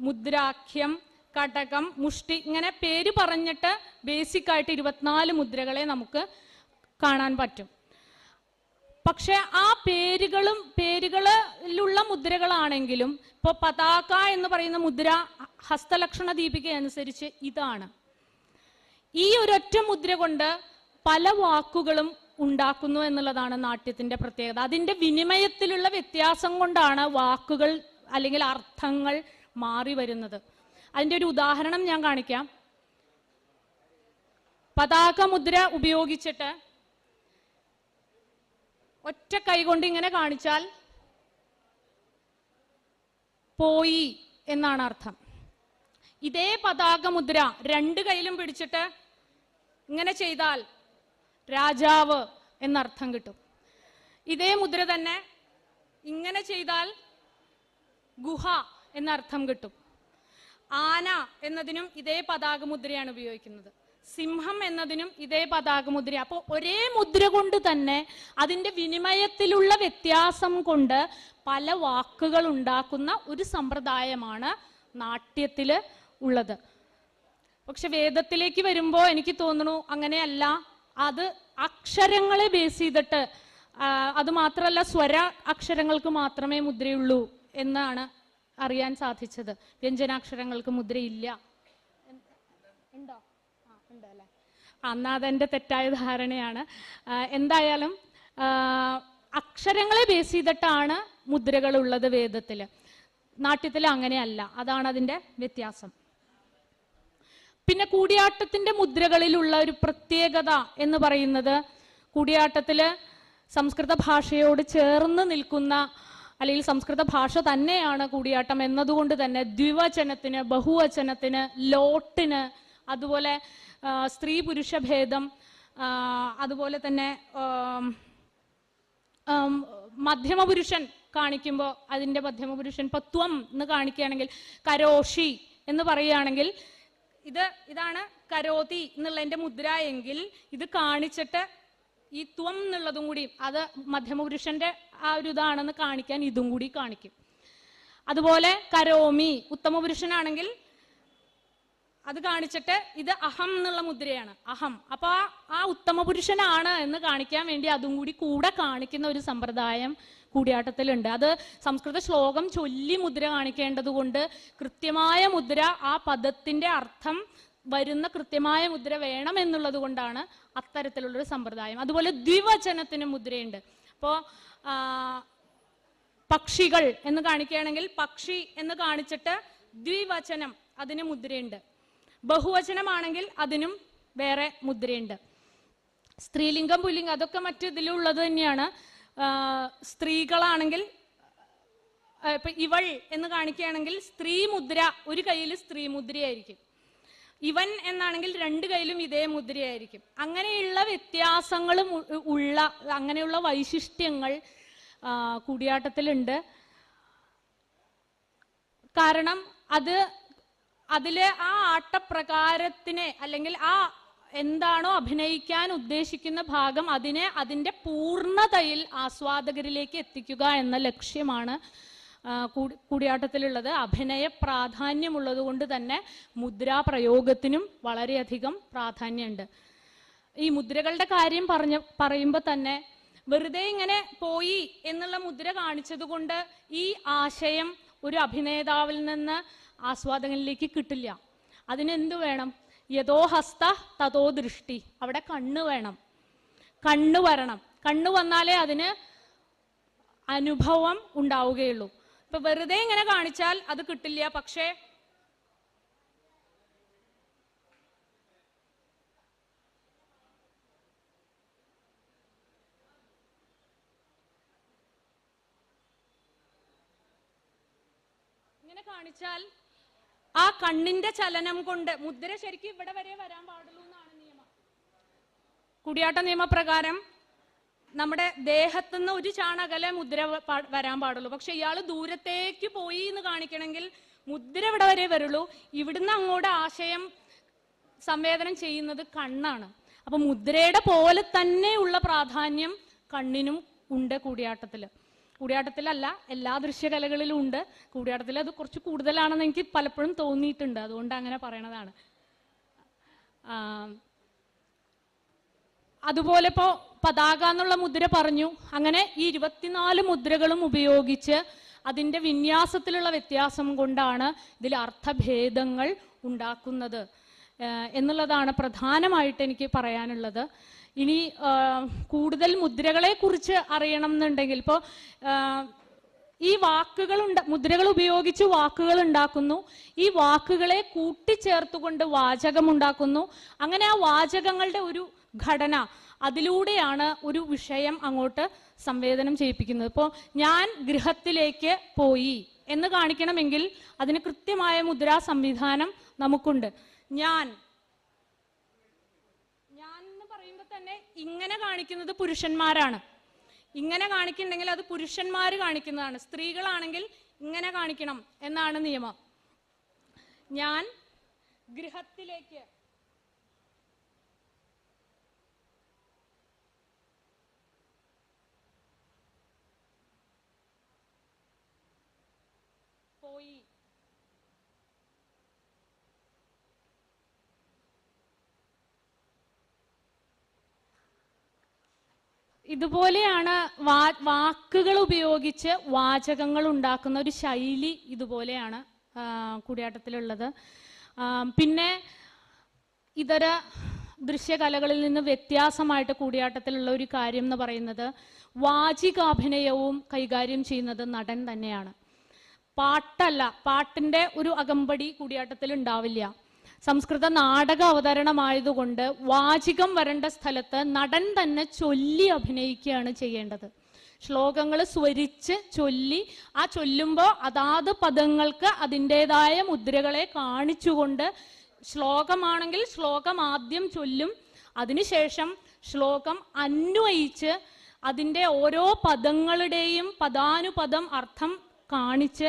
മുദ്രാഖ്യം, കടകം, മുഷ്ടി, ഇങ്ങനെ പേര് പറഞ്ഞിട്ട് ബേസിക് ആയിട്ട് 24 മുദ്രകളെ നമുക്ക് കാണാൻ പറ്റും. പക്ഷെ ആ പേരുകളിലുള്ള മുദ്രകളാണെങ്കിലും ഇപ്പോൾ പതാക എന്ന് പറയുന്ന മുദ്ര ഹസ്തലക്ഷണ ദീപിക അനുസരിച്ച് ഇതാണ്. ഈ ഒരൊറ്റ മുദ്ര കൊണ്ട് പല വാക്കുകളും ഉണ്ടാക്കുന്നു എന്നുള്ളതാണ് നാട്യത്തിന്റെ പ്രത്യേകത. അതിന്റെ വിനിമയത്തിലുള്ള വ്യത്യാസം കൊണ്ടാണ് വാക്കുകൾ അല്ലെങ്കിൽ അർത്ഥങ്ങൾ മാറി വരുന്നത്. അതിൻ്റെ ഒരു ഉദാഹരണം ഞാൻ കാണിക്കാം. പതാക മുദ്ര ഉപയോഗിച്ചിട്ട് ഒറ്റ കൈ കൊണ്ട് ഇങ്ങനെ കാണിച്ചാൽ പോയി എന്നാണ് അർത്ഥം. ഇതേ പതാക മുദ്ര രണ്ട് കൈയിലും പിടിച്ചിട്ട് ഇങ്ങനെ ചെയ്താൽ രാജാവ് എന്നർത്ഥം കിട്ടും. ഇതേ മുദ്ര തന്നെ ഇങ്ങനെ ചെയ്താൽ ഗുഹ എന്നർത്ഥം കിട്ടും. ആന എന്നതിനും ഇതേ പതാക മുദ്രയാണ് ഉപയോഗിക്കുന്നത്. സിംഹം എന്നതിനും ഇതേ പതാക മുദ്ര. അപ്പോൾ ഒരേ മുദ്ര കൊണ്ട് തന്നെ അതിൻ്റെ വിനിമയത്തിലുള്ള വ്യത്യാസം കൊണ്ട് പല വാക്കുകൾ ഉണ്ടാക്കുന്ന ഒരു സമ്പ്രദായമാണ് നാട്യത്തിൽ ഉള്ളത്. പക്ഷെ വേദത്തിലേക്ക് വരുമ്പോൾ എനിക്ക് തോന്നുന്നു അങ്ങനെയല്ല. അത് അക്ഷരങ്ങളെ ബേസ് ചെയ്തിട്ട്, അത് മാത്രമല്ല സ്വര അക്ഷരങ്ങൾക്ക് മാത്രമേ മുദ്രയുള്ളൂ എന്നാണ് അറിയാൻ സാധിച്ചത്. വ്യഞ്ജനാക്ഷരങ്ങൾക്ക് മുദ്രയില്ല. ഉണ്ടോ? ഉണ്ടല്ലേ. അന്ന് അതെൻ്റെ തെറ്റായ ധാരണയാണ്. എന്തായാലും അക്ഷരങ്ങളെ ബേസ് ചെയ്തിട്ടാണ് മുദ്രകൾ ഉള്ളത് വേദത്തിൽ. നാട്യത്തിൽ അങ്ങനെയല്ല. അതാണ് അതിൻ്റെ വ്യത്യാസം. പിന്നെ കൂടിയാട്ടത്തിൻ്റെ മുദ്രകളിലുള്ള ഒരു പ്രത്യേകത എന്ന് പറയുന്നത്, കൂടിയാട്ടത്തിൽ സംസ്കൃത ഭാഷയോട് ചേർന്ന് നിൽക്കുന്ന, അല്ലെങ്കിൽ സംസ്കൃത ഭാഷ തന്നെയാണ് കൂടിയാട്ടം എന്നതുകൊണ്ട് തന്നെ ദ്വിവചനത്തിന്, ബഹുവചനത്തിന്, ലോട്ടിന്, അതുപോലെ സ്ത്രീ പുരുഷ ഭേദം, അതുപോലെ തന്നെ മധ്യമപുരുഷൻ കാണിക്കുമ്പോൾ അതിൻ്റെ മധ്യമപുരുഷൻ പത്വം എന്ന് കാണിക്കുകയാണെങ്കിൽ, കരോഷി എന്ന് പറയുകയാണെങ്കിൽ ഇതാണ് കരോതി എന്നുള്ളതിൻ്റെ മുദ്ര എങ്കിൽ ഇത് കാണിച്ചിട്ട് ഈ ത്വം എന്നുള്ളതും കൂടി അത് മധ്യമപുരുഷന്റെ ആ ഒരു ഇതാണെന്ന് കാണിക്കാൻ ഇതും കൂടി കാണിക്കും. അതുപോലെ കരോമി ഉത്തമപുരുഷനാണെങ്കിൽ അത് കാണിച്ചിട്ട് ഇത് അഹം എന്നുള്ള മുദ്രയാണ്, അഹം. അപ്പൊ ആ ഉത്തമപുരുഷനാണ് എന്ന് കാണിക്കാൻ വേണ്ടി അതും കൂടി കൂടെ കാണിക്കുന്ന ഒരു സമ്പ്രദായം കൂടിയാട്ടത്തിലുണ്ട്. അത് സംസ്കൃത ശ്ലോകം ചൊല്ലി മുദ്ര കാണിക്കേണ്ടത് കൊണ്ട് കൃത്യമായ മുദ്ര, ആ പദത്തിന്റെ അർത്ഥം വരുന്ന കൃത്യമായ മുദ്ര വേണം എന്നുള്ളത് കൊണ്ടാണ് അത്തരത്തിലുള്ളൊരു സമ്പ്രദായം. അതുപോലെ ദ്വിവചനത്തിന് മുദ്രയുണ്ട്. അപ്പോൾ പക്ഷികൾ എന്ന് കാണിക്കുകയാണെങ്കിൽ പക്ഷി എന്ന് കാണിച്ചിട്ട് ദ്വിവചനം അതിന് മുദ്രയുണ്ട്. ബഹുവചനമാണെങ്കിൽ അതിനും വേറെ മുദ്രയുണ്ട്. സ്ത്രീലിംഗം പുല്ലിംഗം അതൊക്കെ മറ്റു ഇതിലുള്ളത് തന്നെയാണ്. സ്ത്രീകളാണെങ്കിൽ ഇപ്പൊ ഇവൾ എന്ന് കാണിക്കുകയാണെങ്കിൽ സ്ത്രീ മുദ്ര ഒരു കയ്യിൽ സ്ത്രീ മുദ്രയായിരിക്കും. ഇവൻ എന്നാണെങ്കിൽ രണ്ട് കയ്യിലും ഇതേ മുദ്രയായിരിക്കും. അങ്ങനെയുള്ള വ്യത്യാസങ്ങളും ഉള്ള അങ്ങനെയുള്ള വൈശിഷ്ട്യങ്ങൾ കൂടിയാട്ടത്തിലുണ്ട്. കാരണം അതിലെ ആ ആട്ടപ്രകാരത്തിനെ അല്ലെങ്കിൽ ആ എന്താണോ അഭിനയിക്കാൻ ഉദ്ദേശിക്കുന്ന ഭാഗം അതിനെ അതിൻ്റെ പൂർണ്ണതയിൽ ആസ്വാദകരിലേക്ക് എത്തിക്കുക എന്ന ലക്ഷ്യമാണ് കൂടിയാട്ടത്തിലുള്ളത്. അഭിനയ പ്രാധാന്യമുള്ളത് കൊണ്ട് തന്നെ മുദ്രാപ്രയോഗത്തിനും വളരെയധികം പ്രാധാന്യമുണ്ട്. ഈ മുദ്രകളുടെ കാര്യം പറയുമ്പോൾ തന്നെ വെറുതെ ഇങ്ങനെ പോയി എന്നുള്ള മുദ്ര കാണിച്ചത് കൊണ്ട് ഈ ആശയം ഒരു അഭിനേതാവിൽ നിന്ന് ആസ്വാദകനിലേക്ക് കിട്ടില്ല. അതിനെന്തു വേണം? യഥോ ഹസ്ത തഥോ ദൃഷ്ടി. അവിടെ കണ്ണ് വേണം, കണ്ണ് വരണം. കണ്ണ് വന്നാലേ അതിന് അനുഭവം ഉണ്ടാവുകയുള്ളൂ. ഇപ്പൊ വെറുതെ ഇങ്ങനെ കാണിച്ചാൽ അത് കിട്ടില്ല. പക്ഷേ ഇങ്ങനെ കാണിച്ചാൽ ആ കണ്ണിന്റെ ചലനം കൊണ്ട് മുദ്ര ശരിക്കും ഇവിടെ വരെ വരാൻ പാടുള്ളൂ എന്നാണ് നിയമം. കൂടിയാട്ട നിയമപ്രകാരം നമ്മുടെ ദേഹത്തുനിന്ന് ഒരു ചാണകലെ മുദ്ര വരാൻ പാടുള്ളൂ. പക്ഷെ ഇയാൾ ദൂരത്തേക്ക് പോയി എന്ന് കാണിക്കണമെങ്കിൽ മുദ്ര ഇവിടെ വരെ വരുള്ളൂ. ഇവിടുന്ന് അങ്ങോട്ട് ആശയം സംവേദനം ചെയ്യുന്നത് കണ്ണാണ്. അപ്പൊ മുദ്രയുടെ പോലെ തന്നെയുള്ള പ്രാധാന്യം കണ്ണിനും ഉണ്ട് കൂടിയാട്ടത്തിലല്ല, എല്ലാ ദൃശ്യകലകളിലും ഉണ്ട്. കൂടിയാട്ടത്തിൽ അത് കുറച്ച് കൂടുതലാണെന്ന് എനിക്ക് പലപ്പോഴും തോന്നിയിട്ടുണ്ട്. അതുകൊണ്ട് അങ്ങനെ പറയണതാണ്. അതുപോലെ ഇപ്പോൾ പതാക എന്നുള്ള മുദ്ര പറഞ്ഞു. അങ്ങനെ ഈ 24 മുദ്രകളും ഉപയോഗിച്ച് അതിൻ്റെ വിന്യാസത്തിലുള്ള വ്യത്യാസം കൊണ്ടാണ് ഇതിൽ അർത്ഥഭേദങ്ങൾ ഉണ്ടാക്കുന്നത് എന്നുള്ളതാണ് പ്രധാനമായിട്ട് എനിക്ക് പറയാനുള്ളത്. ഇനി കൂടുതൽ മുദ്രകളെ കുറിച്ച് അറിയണം എന്നുണ്ടെങ്കിൽ ഇപ്പോൾ ഈ മുദ്രകൾ ഉപയോഗിച്ച് വാക്കുകൾ ഉണ്ടാക്കുന്നു. ഈ വാക്കുകളെ കൂട്ടിച്ചേർത്തുകൊണ്ട് വാചകം ഉണ്ടാക്കുന്നു. അങ്ങനെ ആ വാചകങ്ങളുടെ ഒരു ഘടന, അതിലൂടെയാണ് ഒരു വിഷയം അങ്ങോട്ട് സംവേദനം ചെയ്യിപ്പിക്കുന്നത്. ഇപ്പോൾ ഞാൻ ഗൃഹത്തിലേക്ക് പോയി എന്ന് കാണിക്കണമെങ്കിൽ അതിന് കൃത്യമായ മുദ്രാ സംവിധാനം നമുക്കുണ്ട്. ഞാൻ എന്ന് പറയുമ്പോൾ തന്നെ ഇങ്ങനെ കാണിക്കുന്നത് പുരുഷന്മാരാണ്. ഇങ്ങനെ കാണിക്കുന്നുണ്ടെങ്കിൽ അത് പുരുഷന്മാർ കാണിക്കുന്നതാണ്. സ്ത്രീകളാണെങ്കിൽ ഇങ്ങനെ കാണിക്കണം എന്നാണ് നിയമം. ഞാൻ ഗൃഹത്തിലേക്ക് പോയി. ഇതുപോലെയാണ് വാക്കുകൾ ഉപയോഗിച്ച് വാചകങ്ങൾ ഉണ്ടാക്കുന്ന ഒരു ശൈലി ഇതുപോലെയാണ് കൂടിയാട്ടത്തിലുള്ളത്. പിന്നെ ഇതര ദൃശ്യകലകളിൽ നിന്ന് വ്യത്യാസമായിട്ട് കൂടിയാട്ടത്തിലുള്ള ഒരു കാര്യം എന്ന് പറയുന്നത് വാചികാഭിനയവും കൈകാര്യം ചെയ്യുന്നത് നടൻ തന്നെയാണ്. പാട്ടല്ല, പാട്ടിന്റെ ഒരു അകമ്പടി കൂടിയാട്ടത്തിൽ ഉണ്ടാവില്ല. സംസ്കൃത നാടക അവതരണമായതുകൊണ്ട് വാചികം വരേണ്ട സ്ഥലത്ത് നടൻ തന്നെ ചൊല്ലി അഭിനയിക്കുകയാണ് ചെയ്യേണ്ടത്. ശ്ലോകങ്ങൾ സ്വരിച്ച് ചൊല്ലി, ആ ചൊല്ലുമ്പോൾ അതാത് പദങ്ങൾക്ക് അതിൻ്റെതായ മുദ്രകളെ കാണിച്ചുകൊണ്ട്, ശ്ലോകമാണെങ്കിൽ ശ്ലോകം ആദ്യം ചൊല്ലും, അതിനുശേഷം ശ്ലോകം അന്വയിച്ച് അതിൻ്റെ ഓരോ പദങ്ങളുടെയും പദാനുപദം അർത്ഥം കാണിച്ച്,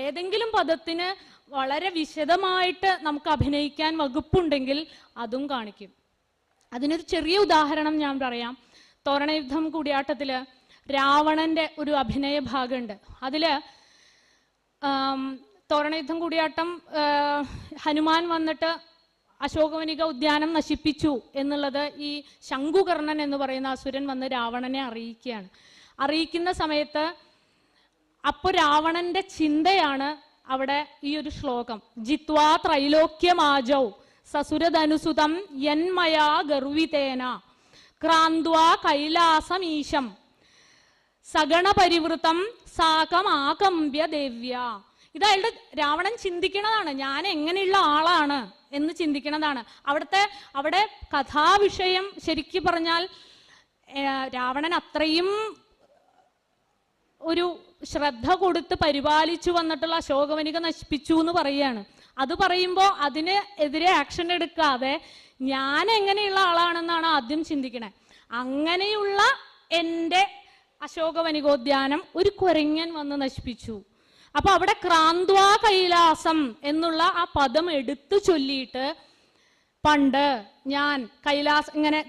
ഏതെങ്കിലും പദത്തിന് വളരെ വിശദമായിട്ട് നമുക്ക് അഭിനയിക്കാൻ വകുപ്പുണ്ടെങ്കിൽ അതും കാണിക്കും. അതിനൊരു ചെറിയ ഉദാഹരണം ഞാൻ പറയാം. തോരണയുദ്ധം കൂടിയാട്ടത്തില് രാവണന്റെ ഒരു അഭിനയ ഭാഗമുണ്ട്. അതില് തോരണയുദ്ധം കൂടിയാട്ടം ഹനുമാൻ വന്നിട്ട് അശോകവനിക ഉദ്യാനം നശിപ്പിച്ചു എന്നുള്ളത് ഈ ശംഖുകർണൻ എന്ന് പറയുന്ന അസുരൻ വന്ന് രാവണനെ അറിയിക്കുകയാണ്. അറിയിക്കുന്ന സമയത്ത് അപ്പോൾ രാവണന്റെ ചിന്തയാണ് അവിടെ ഈ ഒരു ശ്ലോകം, ജിത്വാ ത്രൈലോക്യമാജൗ സസുരധനുസുതം യന്മയാ ഗർവിതേന ക്രാന്ത്വാ കൈലാസമീശം സഗണപരിവൃതം സാകമാകമ്പ്യ ദേവ്യ. ഇത് അയാളുടെ രാവണൻ ചിന്തിക്കണതാണ്, ഞാൻ എങ്ങനെയുള്ള ആളാണ് എന്ന് ചിന്തിക്കണതാണ്. അവിടെ കഥാവിഷയം ശരിക്കും പറഞ്ഞാൽ രാവണൻ അത്രയും ഒരു ശ്രദ്ധ കൊടുത്ത് പരിപാലിച്ചു വന്നിട്ടുള്ള അശോകവനിക നശിപ്പിച്ചു എന്ന് പറയുകയാണ്. അത് പറയുമ്പോൾ അതിന് എതിരെ ആക്ഷൻ എടുക്കാതെ ഞാൻ എങ്ങനെയുള്ള ആളാണെന്നാണ് ആദ്യം ചിന്തിക്കണേ. അങ്ങനെയുള്ള എൻ്റെ അശോകവനികോദ്യാനം ഒരു കുരങ്ങൻ വന്ന് നശിപ്പിച്ചു. അപ്പൊ അവിടെ ക്രാന്ത്വാ കൈലാസം എന്നുള്ള ആ പദം എടുത്തു ചൊല്ലിയിട്ട്, പണ്ട് ഞാൻ കൈലാസം ഇങ്ങനെ